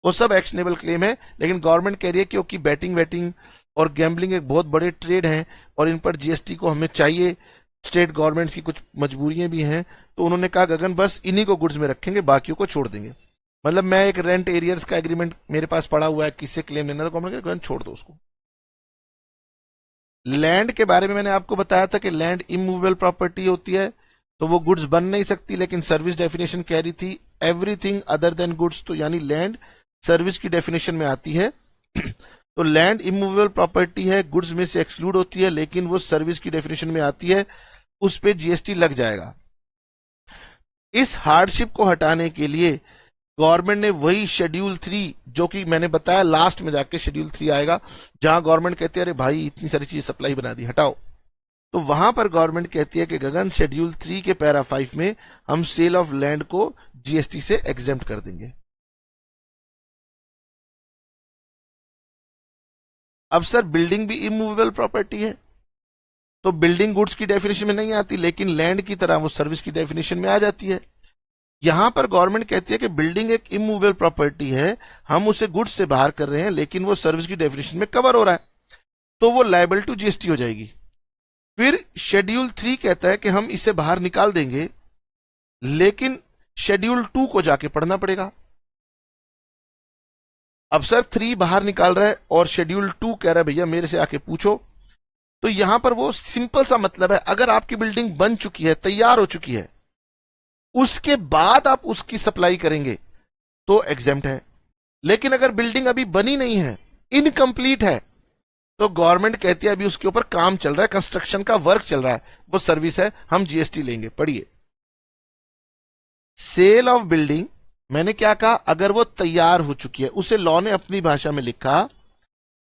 वो सब एक्शनेबल क्लेम है। लेकिन गवर्नमेंट कह रही है क्योंकि बैटिंग वेटिंग और गैम्बलिंग एक बहुत बड़े ट्रेड हैं और इन पर जीएसटी को हमें चाहिए, स्टेट गवर्नमेंट की कुछ मजबूरियां भी हैं, तो उन्होंने कहा गगन बस इन्हीं को गुड्स में रखेंगे, बाकियों को छोड़ देंगे। मतलब मैं एक रेंट एरियर्स का एग्रीमेंट मेरे पास पड़ा हुआ है, किससे क्लेम लेना, तो गवर्नमेंट गगन छोड़ दो उसको। लैंड के बारे में मैंने आपको बताया था कि लैंड इमूवेबल प्रॉपर्टी होती है, तो वो गुड्स बन नहीं सकती, लेकिन सर्विस डेफिनेशन कह रही थी एवरीथिंग अदर देन गुड्स, तो यानी लैंड सर्विस की डेफिनेशन में आती है। तो लैंड इमूवेबल प्रॉपर्टी है, गुड्स में से एक्सक्लूड होती है, लेकिन वो सर्विस की डेफिनेशन में आती है, उस पे जीएसटी लग जाएगा। इस हार्डशिप को हटाने के लिए गवर्नमेंट ने वही शेड्यूल 3 जो कि मैंने बताया, लास्ट में जाके शेड्यूल 3 आएगा, जहां गवर्नमेंट कहती है अरे भाई इतनी सारी चीज सप्लाई बना दी, हटाओ। तो वहां पर गवर्नमेंट कहती है कि गगन शेड्यूल 3 के पैरा 5 में हम सेल ऑफ लैंड को जीएसटी से एग्जेम्प्ट कर देंगे। अब सर बिल्डिंग भी इमूवेबल प्रॉपर्टी है, तो बिल्डिंग गुड्स की डेफिनेशन में नहीं आती, लेकिन लैंड की तरह वो सर्विस की डेफिनेशन में आ जाती है। यहां पर गवर्नमेंट कहती है कि बिल्डिंग एक इमूवेबल प्रॉपर्टी है, हम उसे गुड्स से बाहर कर रहे हैं, लेकिन वो सर्विस की डेफिनेशन में कवर हो रहा है, तो वो लायबल टू जीएसटी हो जाएगी। फिर शेड्यूल 3 कहता है कि हम इसे बाहर निकाल देंगे, लेकिन शेड्यूल 2 को जाके पढ़ना पड़ेगा। अब सर 3 बाहर निकाल रहा है और शेड्यूल 2 कह रहा है भैया मेरे से आके पूछो, तो यहां पर वो सिंपल सा मतलब है, अगर आपकी बिल्डिंग बन चुकी है, तैयार हो चुकी है, उसके बाद आप उसकी सप्लाई करेंगे तो एग्जेम्प्ट है। लेकिन अगर बिल्डिंग अभी बनी नहीं है, इनकम्प्लीट है, तो गवर्नमेंट कहती है अभी उसके ऊपर काम चल रहा है, कंस्ट्रक्शन का वर्क चल रहा है, वो सर्विस है, हम जीएसटी लेंगे। पढ़िए, सेल ऑफ बिल्डिंग, मैंने क्या कहा, अगर वो तैयार हो चुकी है, उसे लॉ ने अपनी भाषा में लिखा,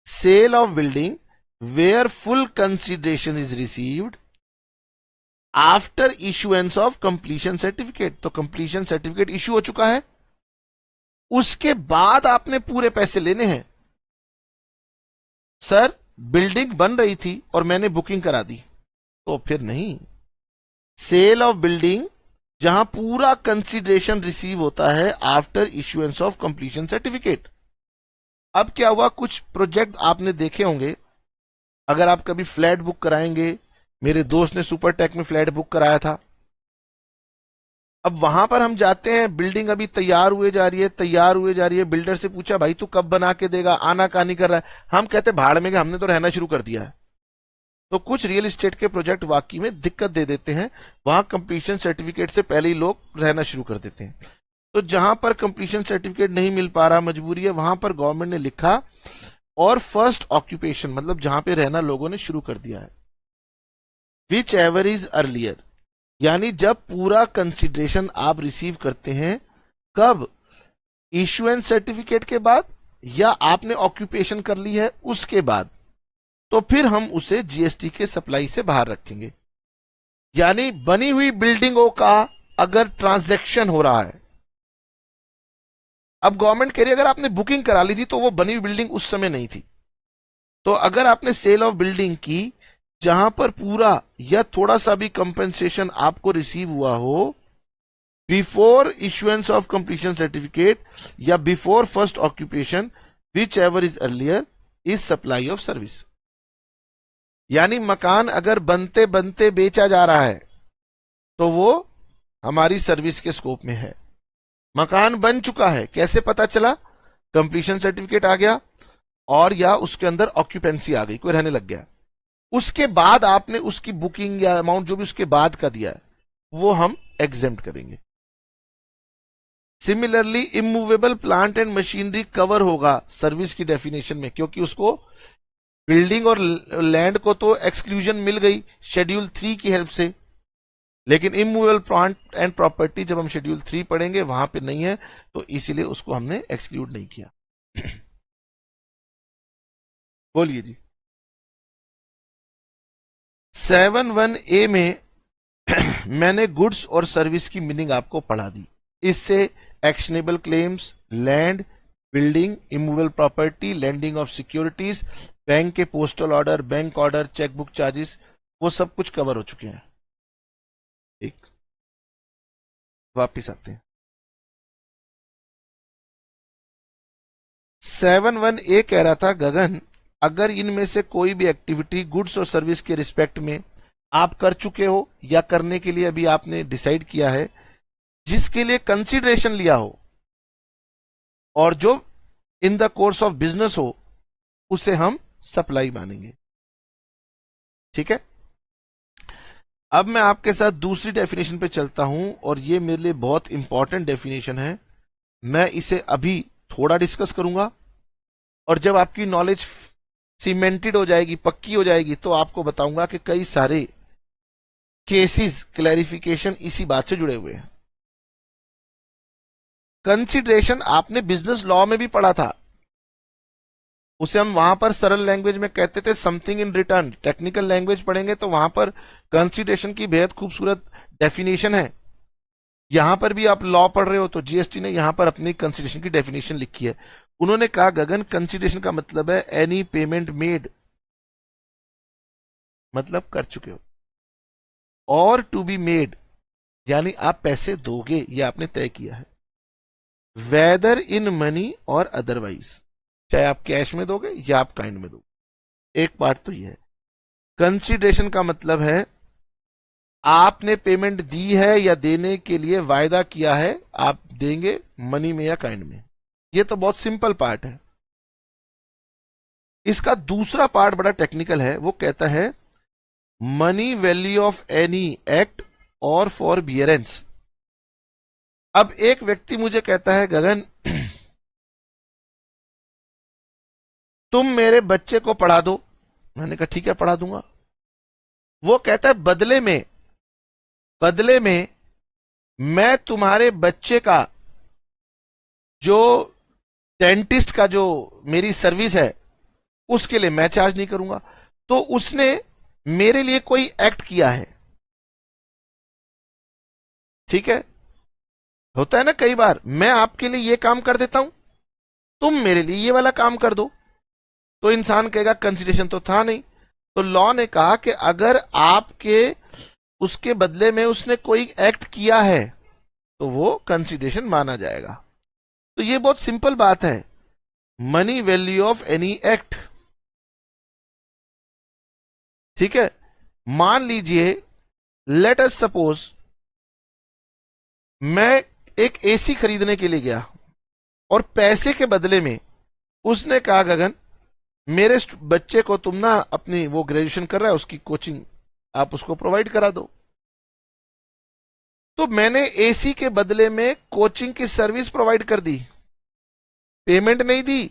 sale of building where full consideration is received after issuance of completion certificate. तो कंप्लीशन सर्टिफिकेट इश्यू हो चुका है, उसके बाद आपने पूरे पैसे लेने हैं। सर बिल्डिंग बन रही थी और मैंने बुकिंग करा दी, तो फिर नहीं। सेल ऑफ बिल्डिंग जहां पूरा कंसीडरेशन रिसीव होता है after issuance of completion certificate. अब क्या हुआ, कुछ प्रोजेक्ट आपने देखे होंगे, अगर आप कभी फ्लैट बुक कराएंगे, मेरे दोस्त ने सुपरटेक में फ्लैट बुक कराया था। अब वहां पर हम जाते हैं, बिल्डिंग अभी तैयार हुए जा रही है, तैयार हुए जा रही है। बिल्डर से पूछा भाई तू कब बना के देगा, आना कहानी कर रहा है। हम कहते भाड़ में कि हमने तो रहना शुरू कर दिया है। तो कुछ रियल एस्टेट के प्रोजेक्ट वाकई में दिक्कत दे देते हैं, वहां कंप्लीशन सर्टिफिकेट से पहले ही लोग रहना शुरू कर देते हैं। तो जहां पर कंप्लीशन सर्टिफिकेट नहीं मिल पा रहा, मजबूरी है, वहां पर गवर्नमेंट ने लिखा और फर्स्ट ऑक्यूपेशन, मतलब जहां पे रहना लोगों ने शुरू कर दिया है, विच एवर इज अर्लियर, यानी जब पूरा कंसिडरेशन आप रिसीव करते हैं, कब, इशुएंस सर्टिफिकेट के बाद या आपने ऑक्यूपेशन कर ली है उसके बाद, तो फिर हम उसे जीएसटी के सप्लाई से बाहर रखेंगे। यानी बनी हुई बिल्डिंगों का अगर ट्रांजैक्शन हो रहा है, अब गवर्नमेंट कह रही है अगर आपने बुकिंग करा ली थी तो वो बनी हुई बिल्डिंग उस समय नहीं थी। तो अगर आपने सेल ऑफ बिल्डिंग की जहां पर पूरा या थोड़ा सा भी कंपेंसेशन आपको रिसीव हुआ हो before issuance of completion certificate या before first occupation, whichever is earlier is supply of service. यानी मकान अगर बनते बनते बेचा जा रहा है तो वो हमारी सर्विस के स्कोप में है। मकान बन चुका है, कैसे पता चला, कंप्लीशन सर्टिफिकेट आ गया और या उसके अंदर ऑक्यूपेंसी आ गई, कोई रहने लग गया, उसके बाद आपने उसकी बुकिंग या अमाउंट जो भी उसके बाद का दिया है वो हम एग्जेम्प्ट करेंगे। Similarly immovable plant and machinery cover होगा सर्विस की डेफिनेशन में, क्योंकि उसको बिल्डिंग और लैंड को तो एक्सक्लूजन मिल गई शेड्यूल 3 की हेल्प से, लेकिन इमूवेबल प्लांट एंड प्रॉपर्टी जब हम शेड्यूल 3 पढ़ेंगे वहां पे नहीं है, तो इसीलिए उसको हमने एक्सक्लूड नहीं किया। बोलिए जी। 7(1)(a) में मैंने गुड्स और सर्विस की मीनिंग आपको पढ़ा दी। इससे actionable claims, land, building, immovable property, landing of securities, bank के postal order, bank order, chequebook charges, वो सब कुछ कवर हो चुके हैं। ठीक, वापिस आते हैं। 7(1)(a) कह रहा था गगन, अगर इनमें से कोई भी एक्टिविटी गुड्स और सर्विस के रिस्पेक्ट में आप कर चुके हो या करने के लिए अभी आपने डिसाइड किया है, जिसके लिए कंसीडरेशन लिया हो और जो in the course of business हो, उसे हम सप्लाई मानेंगे। ठीक है, अब मैं आपके साथ दूसरी डेफिनेशन पे चलता हूं और ये मेरे लिए बहुत इंपॉर्टेंट डेफिनेशन है। मैं इसे अभी थोड़ा डिस्कस करूंगा और जब आपकी नॉलेज सीमेंटेड हो जाएगी, पक्की हो जाएगी, तो आपको बताऊंगा कि कई सारे केसेस क्लैरिफिकेशन इसी बात से जुड़े हुए हैं। कंसीडरेशन आपने बिजनेस लॉ में भी पढ़ा था, उसे हम वहां पर सरल लैंग्वेज में कहते थे something in return. Technical language पढ़ेंगे तो वहां पर कंसीडरेशन की बेहद खूबसूरत डेफिनेशन है। यहां पर भी आप लॉ पढ़ रहे हो तो जीएसटी ने यहां पर अपनी कंसीडरेशन की डेफिनेशन लिखी है। उन्होंने कहा गगन, कंसीडरेशन का मतलब है एनी पेमेंट मेड, मतलब कर चुके हो, और टू बी मेड, यानी आप पैसे दोगे, ये आपने तय किया है, वेदर इन मनी और अदरवाइज, चाहे आप कैश में दोगे या आप काइंड में दोगे। एक पार्ट तो ये है। कंसीडरेशन का मतलब है आपने पेमेंट दी है या देने के लिए वायदा किया है, आप देंगे मनी में या काइंड में। ये तो बहुत सिंपल पार्ट है। इसका दूसरा पार्ट बड़ा टेक्निकल है, वो कहता है money value of any act और फॉर बियरेंस। अब एक व्यक्ति मुझे कहता है गगन तुम मेरे बच्चे को पढ़ा दो। मैंने कहा ठीक है पढ़ा दूंगा। वो कहता है बदले में मैं तुम्हारे बच्चे का जो डेंटिस्ट का जो मेरी सर्विस है उसके लिए मैं चार्ज नहीं करूंगा। तो उसने मेरे लिए कोई एक्ट किया है, ठीक है, होता है ना कई बार, मैं आपके लिए ये काम कर देता हूं, तुम मेरे लिए ये वाला काम कर दो, तो इंसान कहेगा कंसिडरेशन तो था नहीं। तो लॉ ने कहा कि अगर आपके उसके बदले में उसने कोई एक्ट किया है तो वो कंसिडरेशन माना जाएगा। तो ये बहुत सिंपल बात है, money value of any act. ठीक है, मान लीजिए, लेट अस सपोज मैं एक एसी खरीदने के लिए गया और पैसे के बदले में उसने कहा गगन मेरे बच्चे को तुम ना अपनी वो ग्रेजुएशन कर रहा है उसकी कोचिंग आप उसको प्रोवाइड करा दो। तो मैंने एसी के बदले में कोचिंग की सर्विस प्रोवाइड कर दी, पेमेंट नहीं दी,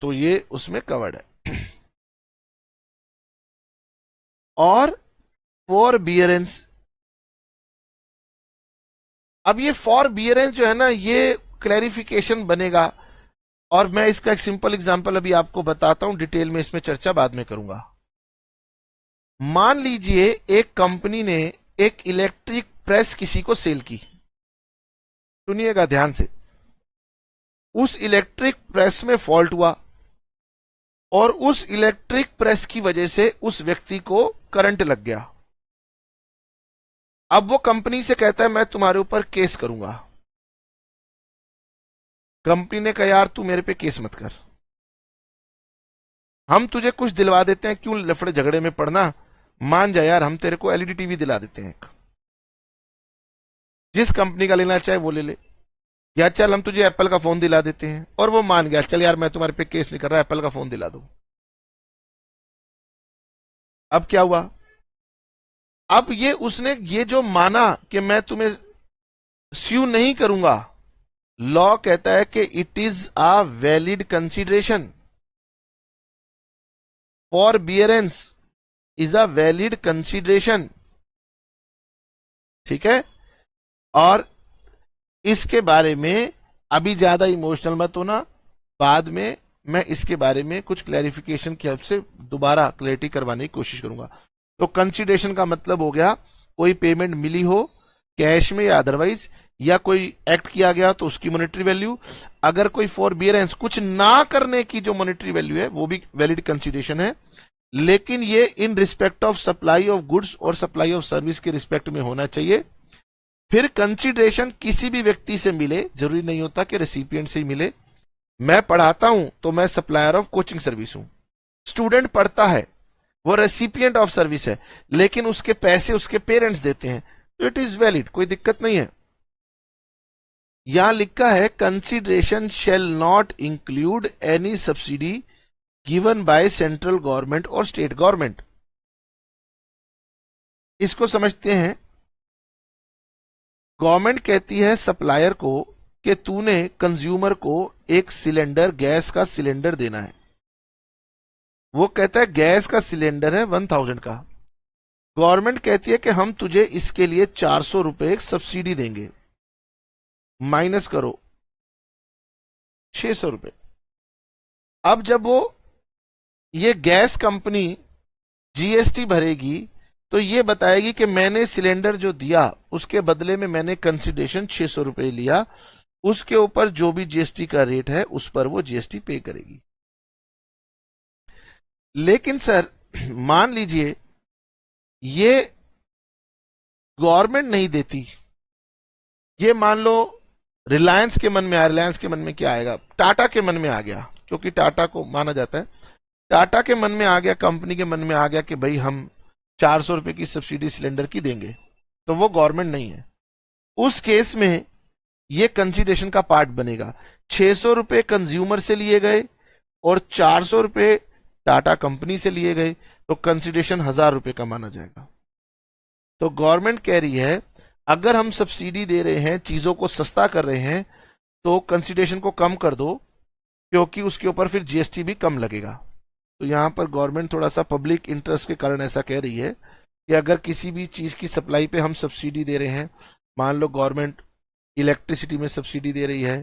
तो ये उसमें कवर्ड है। और फॉर बियरेंस, अब ये फॉर बियरेंस जो है ना ये क्लैरिफिकेशन बनेगा, और मैं इसका एक सिंपल एग्जांपल अभी आपको बताता हूं, डिटेल में इसमें चर्चा बाद में करूंगा। मान लीजिए एक कंपनी ने एक इलेक्ट्रिक प्रेस किसी को सेल की, सुनिएगा ध्यान से, उस इलेक्ट्रिक प्रेस में फॉल्ट हुआ और उस इलेक्ट्रिक प्रेस की वजह से उस व्यक्ति को करंट लग गया। अब वो कंपनी से कहता है मैं तुम्हारे ऊपर केस करूंगा। कंपनी ने कहा यार तू मेरे पे केस मत कर, हम तुझे कुछ दिलवा देते हैं, क्यों लफड़े झगड़े में पड़ना, मान जा यार, हम तेरे को एलईडी टीवी दिला देते हैं, जिस कंपनी का लेना चाहे वो ले ले, या चल हम तुझे एप्पल का फोन दिला देते हैं, और वो मान गया चल यार मैं तुम्हारे पे केस नहीं कर रहा, एप्पल का फोन दिला दो। अब क्या हुआ, अब ये उसने ये जो माना कि मैं तुम्हें स्यू नहीं करूंगा, लॉ कहता है कि it is a valid consideration, forbearance is a valid consideration. ठीक है, और इसके बारे में अभी ज्यादा इमोशनल मत होना, बाद में मैं इसके बारे में कुछ क्लैरिफिकेशन की हेल्प से दोबारा क्लैरिटी करवाने की कोशिश करूंगा। तो कंसीडरेशन का मतलब हो गया कोई पेमेंट मिली हो कैश में या अदरवाइज, या कोई एक्ट किया गया तो उसकी मॉनेटरी वैल्यू, अगर कोई फॉरबियरेंस कुछ ना करने की जो मॉनेटरी वैल्यू है वो भी वैलिड कंसीडरेशन है, लेकिन ये in respect of supply of goods और सप्लाई ऑफ सर्विस के रिस्पेक्ट में होना चाहिए। फिर कंसीडरेशन किसी भी व्यक्ति से मिले, जरूरी नहीं होता कि रेसिपिएंट से ही मिले। मैं पढ़ाता हूं तो मैं सप्लायर ऑफ कोचिंग सर्विस हूं, स्टूडेंट पढ़ता है वो रेसिपिएंट ऑफ सर्विस है, लेकिन उसके पैसे उसके पेरेंट्स देते हैं, तो इट इज वैलिड, कोई दिक्कत नहीं है। यहां लिखा है consideration shall not include any subsidy given by central government और स्टेट गवर्नमेंट। इसको समझते हैं, गवर्नमेंट कहती है सप्लायर को कि तूने कंज्यूमर को एक सिलेंडर, गैस का सिलेंडर देना है, वो कहता है गैस का सिलेंडर है 1000 का, गवर्नमेंट कहती है कि हम तुझे इसके लिए 400 रुपए सब्सिडी देंगे, माइनस करो 600 रुपए। अब जब वो ये गैस कंपनी जीएसटी भरेगी तो ये बताएगी कि मैंने सिलेंडर जो दिया उसके बदले में मैंने कंसीडरेशन 600 रुपए लिया, उसके ऊपर जो भी जीएसटी का रेट है उस पर वो जीएसटी पे करेगी। लेकिन सर मान लीजिए ये गवर्नमेंट नहीं देती, ये मान लो रिलायंस के मन में आया, रिलायंस के मन में क्या आएगा, टाटा के मन में आ गया, क्योंकि टाटा को माना जाता है, टाटा के मन में आ गया, कंपनी के मन में आ गया कि भाई हम 400 रुपए की सब्सिडी सिलेंडर की देंगे, तो वो गवर्नमेंट नहीं है। उस केस में ये कंसीडरेशन का पार्ट बनेगा, 600 रुपए कंज्यूमर से लिए गए और 400 रुपए टाटा कंपनी से लिए गए, तो कंसीडरेशन 1000 रुपए का माना जाएगा। तो गवर्नमेंट कह रही है अगर हम सब्सिडी दे रहे हैं, चीजों को सस्ता कर रहे हैं, तो कंसीडरेशन को कम कर दो, क्योंकि उसके ऊपर फिर जीएसटी भी कम लगेगा। तो यहां पर गवर्नमेंट थोड़ा सा पब्लिक इंटरेस्ट के कारण ऐसा कह रही है कि अगर किसी भी चीज की सप्लाई पे हम सब्सिडी दे रहे हैं, मान लो गवर्नमेंट इलेक्ट्रिसिटी में सब्सिडी दे रही है,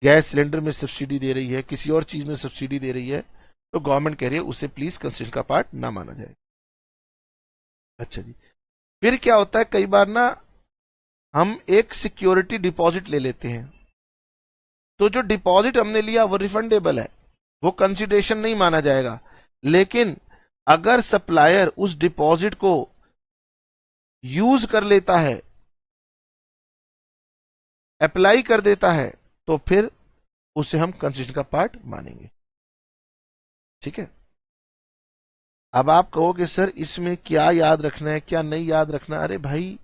गैस सिलेंडर में सब्सिडी दे रही है, किसी और चीज में सब्सिडी दे रही है, तो गवर्नमेंट कह रही है उसे प्लीज कंसीडरेशन का पार्ट ना माना जाए। अच्छा जी, फिर क्या होता है, कई बार ना हम एक सिक्योरिटी डिपॉजिट ले लेते हैं, तो जो डिपॉजिट हमने लिया वो रिफंडेबल है, वो कंसिडरेशन नहीं माना जाएगा। लेकिन अगर सप्लायर उस डिपॉजिट को यूज कर लेता है, अप्लाई कर देता है, तो फिर उसे हम कंसिडरेशन का पार्ट मानेंगे। ठीक है। अब आप कहोगे सर इसमें क्या याद रखना है, क्या नहीं याद रखना। अरे भाई,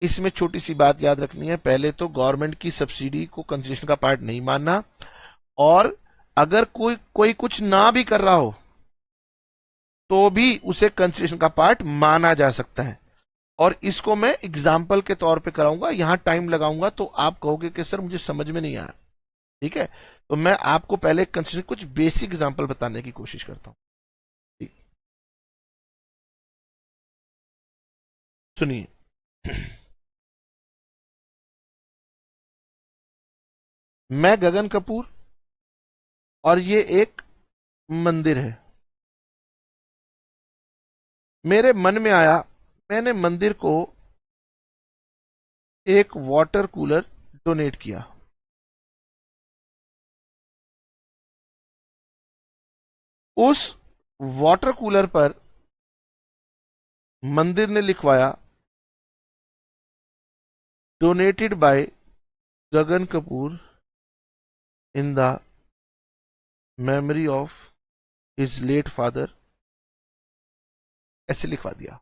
इसमें छोटी सी बात याद रखनी है। पहले तो गवर्नमेंट की सब्सिडी को कंसेशन का पार्ट नहीं मानना, और अगर कोई कोई कुछ ना भी कर रहा हो तो भी उसे कंसेशन का पार्ट माना जा सकता है। और इसको मैं एग्जाम्पल के तौर पे कराऊंगा, यहां टाइम लगाऊंगा, तो आप कहोगे कि सर मुझे समझ में नहीं आया। ठीक है, तो मैं आपको पहले कंसेशन कुछ बेसिक एग्जाम्पल बताने की कोशिश करता हूं। ठीक, सुनिए। मैं गगन कपूर, और ये एक मंदिर है। मेरे मन में आया, मैंने मंदिर को एक वाटर कूलर डोनेट किया। उस वाटर कूलर पर मंदिर ने लिखवाया, donated by Gagan Kapoor in the memory of his late father, ऐसे लिखवा दिया।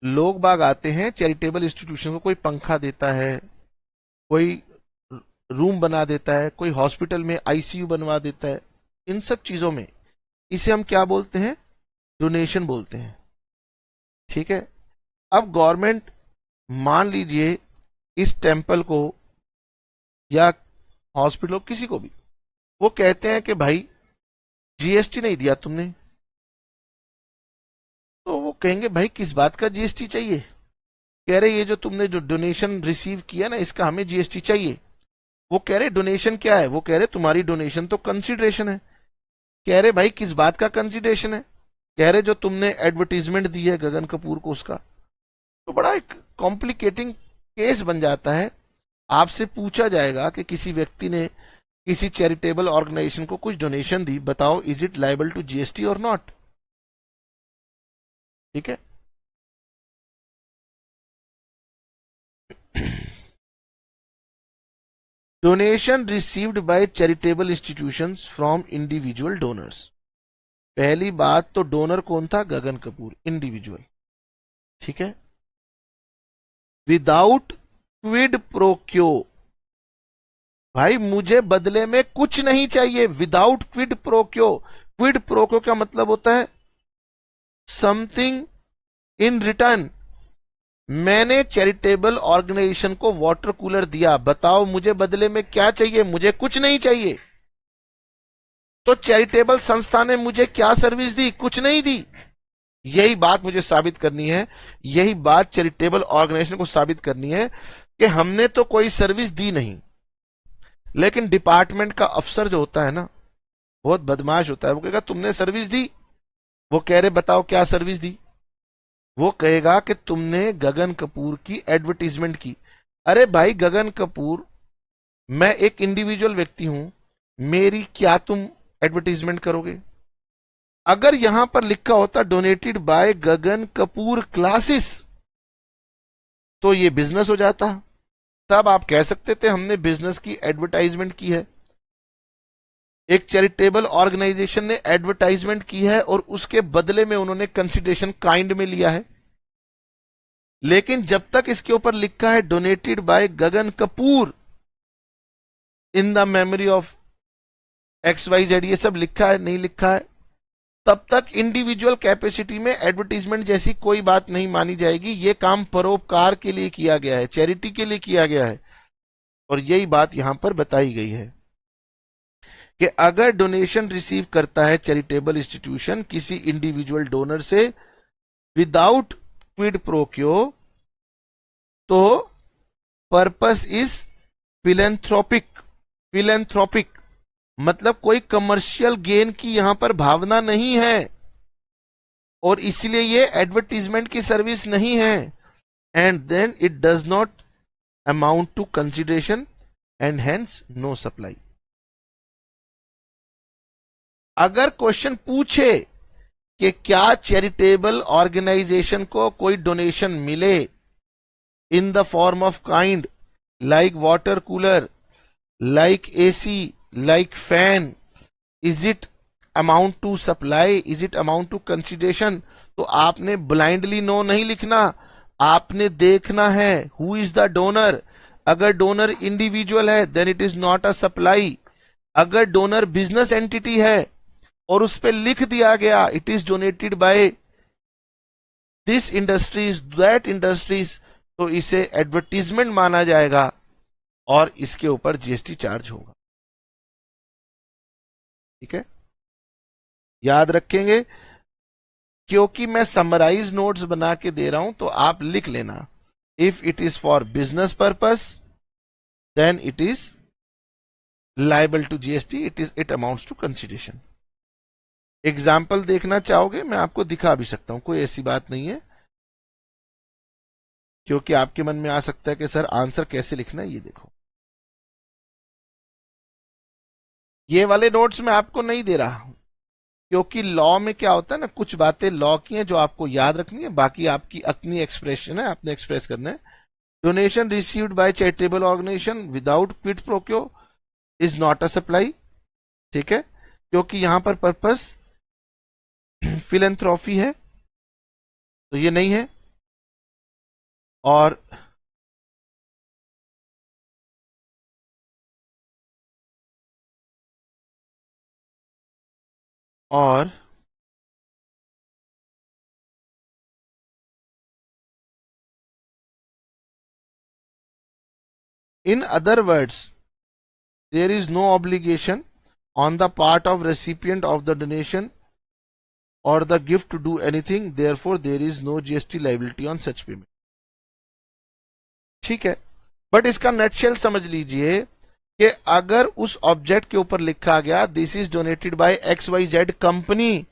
लोग बाग आते हैं चैरिटेबल इंस्टीट्यूशन को, कोई पंखा देता है, कोई रूम बना देता है, कोई हॉस्पिटल में आईसीयू बनवा देता है। इन सब चीजों में इसे हम क्या बोलते हैं, डोनेशन बोलते हैं। ठीक है। अब गवर्नमेंट, मान लीजिए इस टेम्पल को या हॉस्पिटल, किसी को भी, वो कहते हैं कि भाई जीएसटी नहीं दिया तुमने, तो वो कहेंगे भाई किस बात का जीएसटी चाहिए। कह रहे ये जो तुमने जो डोनेशन रिसीव किया ना, इसका हमें जीएसटी चाहिए। वो कह रहे डोनेशन क्या है, वो कह रहे तुम्हारी डोनेशन तो कंसिडरेशन है। कह रहे भाई किस बात का कंसिडरेशन है, कह रहे जो तुमने एडवर्टीजमेंट दी है गगन कपूर को उसका। तो बड़ा एक कॉम्प्लिकेटिंग केस बन जाता है। आपसे पूछा जाएगा कि किसी व्यक्ति ने किसी चैरिटेबल ऑर्गेनाइजेशन को कुछ डोनेशन दी, बताओ is it liable to GST और नॉट। ठीक है। Donation received by charitable institutions from individual donors. पहली बात तो डोनर कौन था, गगन कपूर, इंडिविजुअल। ठीक है। विदाउट क्विड प्रोक्यो, भाई मुझे बदले में कुछ नहीं चाहिए, विदाउट क्विड प्रोक्यो। क्विड प्रोक्यो का मतलब होता है समथिंग इन रिटर्न। मैंने चैरिटेबल ऑर्गेनाइजेशन को वाटर कूलर दिया, बताओ मुझे बदले में क्या चाहिए, मुझे कुछ नहीं चाहिए। तो चैरिटेबल संस्था ने मुझे क्या सर्विस दी, कुछ नहीं दी। यही बात मुझे साबित करनी है, यही बात चैरिटेबल ऑर्गेनाइजेशन को साबित करनी है कि हमने तो कोई सर्विस दी नहीं। लेकिन डिपार्टमेंट का अफसर जो होता है ना, बहुत बदमाश होता है। वो कहेगा तुमने सर्विस दी, वो कह रहे बताओ क्या सर्विस दी। वो कहेगा कि तुमने गगन कपूर की एडवर्टीजमेंट की। अरे भाई गगन कपूर, मैं एक इंडिविजुअल व्यक्ति हूं, मेरी क्या तुम एडवर्टीजमेंट करोगे। अगर यहां पर लिखा होता donated by Gagan Kapoor classes, तो ये बिजनेस हो जाता, तब आप कह सकते थे हमने बिजनेस की एडवर्टाइजमेंट की है। एक चैरिटेबल ऑर्गेनाइजेशन ने एडवर्टाइजमेंट की है और उसके बदले में उन्होंने कंसिडरेशन काइंड में लिया है। लेकिन जब तक इसके ऊपर लिखा है donated by Gagan Kapoor in the memory of XYZ, ये सब लिखा है नहीं लिखा है, तब तक इंडिविजुअल कैपेसिटी में एडवर्टीजमेंट जैसी कोई बात नहीं मानी जाएगी। ये काम परोपकार के लिए किया गया है, चैरिटी के लिए किया गया है। और यही बात यहां पर बताई गई है कि अगर डोनेशन रिसीव करता है चैरिटेबल इंस्टीट्यूशन किसी इंडिविजुअल डोनर से विदाउट क्विड प्रोक्यो, तो पर्पस इज फिलेंथ्रोपिक। फिलेंथ्रोपिक मतलब कोई कमर्शियल गेन की यहां पर भावना नहीं है। और इसलिए ये एडवर्टीजमेंट की सर्विस नहीं है, and then it does not amount to consideration and hence no supply. अगर क्वेश्चन पूछे कि क्या चैरिटेबल ऑर्गेनाइजेशन को कोई डोनेशन मिले in the form of kind, like water cooler, like AC, like fan, is it amount to supply, is it amount to consideration, तो आपने ब्लाइंडली नो नहीं लिखना, आपने देखना है हु इज द डोनर। अगर डोनर इंडिविजुअल है then it is not a supply. अगर डोनर बिजनेस एंटिटी है और उस पर लिख दिया गया it is donated by this industries, that industries, तो इसे एडवर्टीजमेंट माना जाएगा और इसके ऊपर जीएसटी चार्ज होगा। ठीक है, याद रखेंगे, क्योंकि मैं समराइज नोट्स बना के दे रहा हूं तो आप लिख लेना, if it is for business purpose then it is liable to GST, it amounts to consideration. Example देखना चाहोगे मैं आपको दिखा भी सकता हूं, कोई ऐसी बात नहीं है, क्योंकि आपके मन में आ सकता है कि सर आंसर कैसे लिखना है। ये देखो, ये वाले नोट्स मैं आपको नहीं दे रहा हूं, क्योंकि लॉ में क्या होता है ना, कुछ बातें लॉ की हैं जो आपको याद रखनी है, बाकी आपकी अपनी एक्सप्रेशन है, आपने एक्सप्रेस करना है। Donation received by charitable organization without quid pro quo is not a supply. ठीक है, क्योंकि यहां पर पर्पस फिलैंथ्रोफी है तो ये नहीं है। और in other words, there is no obligation on the part of recipient of the donation or the gift to do anything, therefore there is no GST liability on such payment। ठीक है, बट इसका नटशेल समझ लीजिए कि अगर उस ऑब्जेक्ट के ऊपर लिखा गया this is donated bye XYZ company,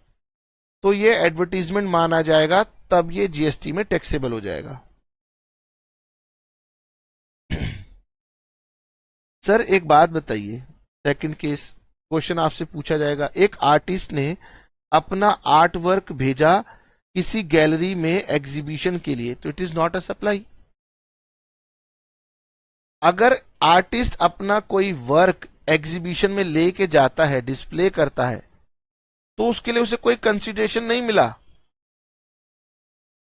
तो ये एडवर्टीजमेंट माना जाएगा, तब ये जीएसटी में टैक्सेबल हो जाएगा। सर एक बात बताइए, सेकंड केस क्वेश्चन आपसे पूछा जाएगा, एक आर्टिस्ट ने अपना आर्ट वर्क भेजा किसी गैलरी में एग्जीबिशन के लिए, तो it is not a supply. अगर आर्टिस्ट अपना कोई वर्क एग्जीबिशन में लेके जाता है, डिस्प्ले करता है, तो उसके लिए उसे कोई कंसिडरेशन नहीं मिला,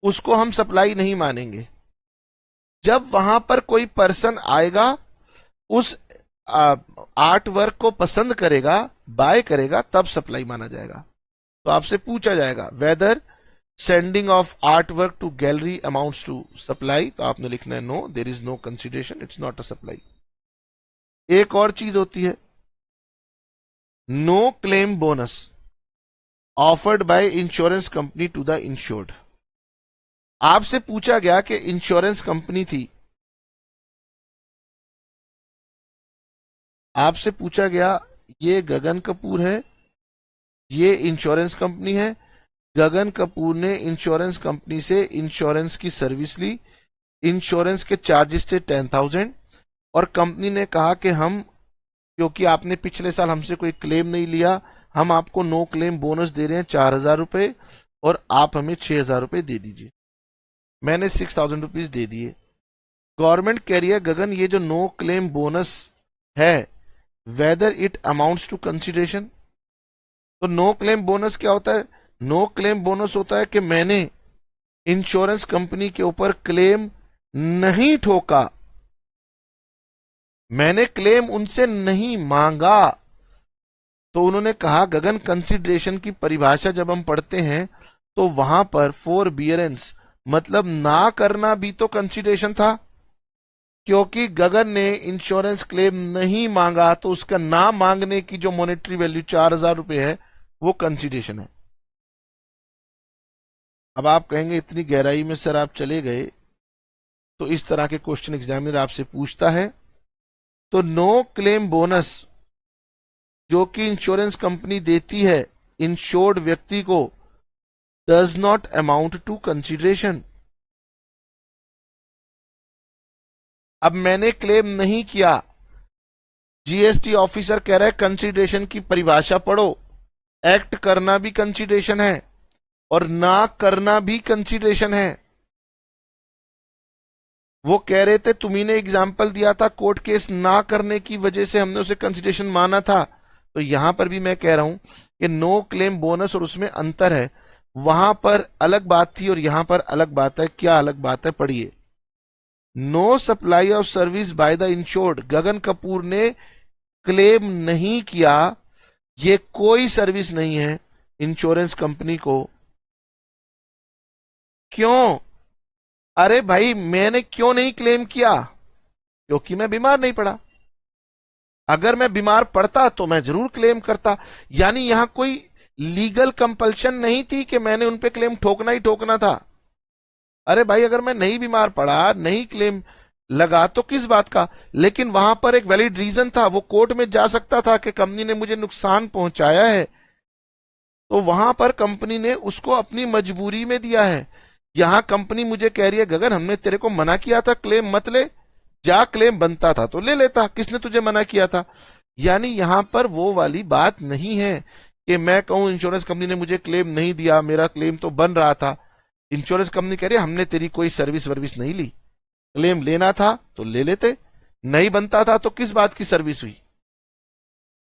उसको हम सप्लाई नहीं मानेंगे। जब वहां पर कोई पर्सन आएगा, उस आर्ट वर्क को पसंद करेगा, बाय करेगा, तब सप्लाई माना जाएगा। तो आपसे पूछा जाएगा whether sending of art work to gallery amounts to supply, तो आपने लिखना है no, there is no consideration, it's not a supply. एक और चीज होती है no claim bonus offered by insurance company to the insured. आपसे पूछा गया कि इंश्योरेंस कंपनी थी, आपसे पूछा गया ये गगन कपूर है, ये इंश्योरेंस कंपनी है, गगन कपूर ने इंश्योरेंस कंपनी से इंश्योरेंस की सर्विस ली, इंश्योरेंस के चार्जेस थे 10,000 और कंपनी ने कहा कि हम, क्योंकि आपने पिछले साल हमसे कोई क्लेम नहीं लिया, हम आपको नो क्लेम बोनस दे रहे हैं 4,000 रुपए और आप हमें 6,000 रुपए दे दीजिए। मैंने 6,000 रुपीज दे दिए। गवर्नमेंट कह रही है गगन ये जो नो क्लेम बोनस है whether it amounts to consideration. तो नो क्लेम बोनस क्या होता है? नो क्लेम बोनस होता है कि मैंने इंश्योरेंस कंपनी के ऊपर क्लेम नहीं ठोका, मैंने क्लेम उनसे नहीं मांगा। तो उन्होंने कहा गगन कंसिडरेशन की परिभाषा जब हम पढ़ते हैं तो वहां पर फॉर बियरेंस मतलब ना करना भी तो कंसिडरेशन था, क्योंकि गगन ने इंश्योरेंस क्लेम नहीं मांगा तो उसका ना मांगने की जो मॉनेटरी वैल्यू 4,000 रुपए है वो कंसिडरेशन है। अब आप कहेंगे इतनी गहराई में सर आप चले गए, तो इस तरह के क्वेश्चन एग्जामिनर आपसे पूछता है। तो नो क्लेम बोनस जो कि इंश्योरेंस कंपनी देती है इंश्योर्ड व्यक्ति को, does not amount to consideration. अब मैंने क्लेम नहीं किया, जीएसटी ऑफिसर कह रहा है कंसिडरेशन की परिभाषा पढ़ो। एक्ट करना भी कंसिडरेशन है और ना करना भी कंसिडरेशन है। वो कह रहे थे तुम्ही ने एग्जाम्पल दिया था कोर्ट केस ना करने की वजह से हमने उसे कंसिडरेशन माना था, तो यहां पर भी मैं कह रहा हूं कि नो क्लेम बोनस और उसमें अंतर है। वहां पर अलग बात थी और यहां पर अलग बात है। क्या अलग बात है, पढ़िए। No supply of service by the insured, Gagan Kapoor ने क्लेम नहीं किया, ये कोई सर्विस नहीं है इंश्योरेंस कंपनी को। क्यों? अरे भाई मैंने क्यों नहीं क्लेम किया? क्योंकि मैं बीमार नहीं पड़ा। अगर मैं बीमार पड़ता तो मैं जरूर क्लेम करता। यानी यहां कोई लीगल कंपल्शन नहीं थी कि मैंने उन पे क्लेम ठोकना ही ठोकना था। अरे भाई अगर मैं नहीं बीमार पड़ा, नहीं क्लेम लगा तो किस बात का। लेकिन वहां पर एक वैलिड रीजन था, वो कोर्ट में जा सकता था कि कंपनी ने मुझे नुकसान पहुंचाया है, तो वहां पर कंपनी ने उसको अपनी मजबूरी में दिया है। यहां कंपनी मुझे कह रही है गगन हमने तेरे को मना किया था क्लेम मत ले, जा क्लेम बनता था तो ले लेता, किसने तुझे मना किया था। यानी यहां पर वो वाली बात नहीं है कि मैं कहूं इंश्योरेंस कंपनी ने मुझे क्लेम नहीं दिया, मेरा क्लेम तो बन रहा था। इंश्योरेंस कंपनी कह रही है हमने तेरी कोई सर्विस वर्विस नहीं ली, क्लेम लेना था तो ले लेते, नहीं बनता था तो किस बात की सर्विस हुई।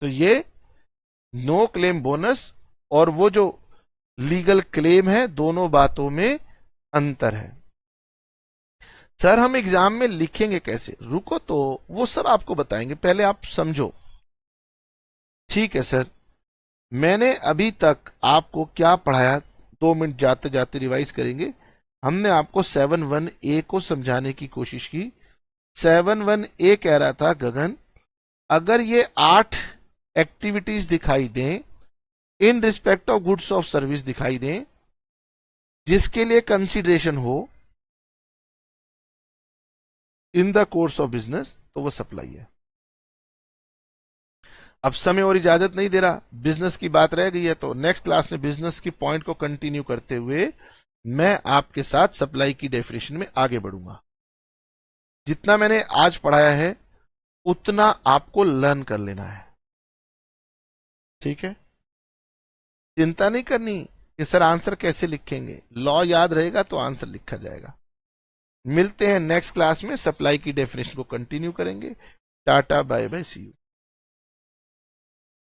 तो ये नो क्लेम बोनस और वो जो लीगल क्लेम है, दोनों बातों में अंतर है। सर हम एग्जाम में लिखेंगे कैसे? रुको तो वो सब आपको बताएंगे, पहले आप समझो। ठीक है सर, मैंने अभी तक आपको क्या पढ़ाया, 2 मिनट जाते जाते रिवाइज करेंगे। हमने आपको 7(1)(a) को समझाने की कोशिश की। 7(1)(a) कह रहा था गगन अगर ये 8 एक्टिविटीज दिखाई दें in respect of goods of service दिखाई दें जिसके लिए कंसीडरेशन हो in the course of business, तो वो सप्लाई है। अब समय और इजाजत नहीं दे रहा, बिजनेस की बात रह गई है, तो नेक्स्ट क्लास में बिजनेस की पॉइंट को कंटिन्यू करते हुए मैं आपके साथ सप्लाई की डेफिनेशन में आगे बढ़ूंगा। जितना मैंने आज पढ़ाया है उतना आपको लर्न कर लेना है, ठीक है? चिंता नहीं करनी कि सर आंसर कैसे लिखेंगे, लॉ याद रहेगा तो आंसर लिखा जाएगा। मिलते हैं नेक्स्ट क्लास में, सप्लाई की डेफिनेशन को कंटिन्यू करेंगे। Tata bye bye, see you.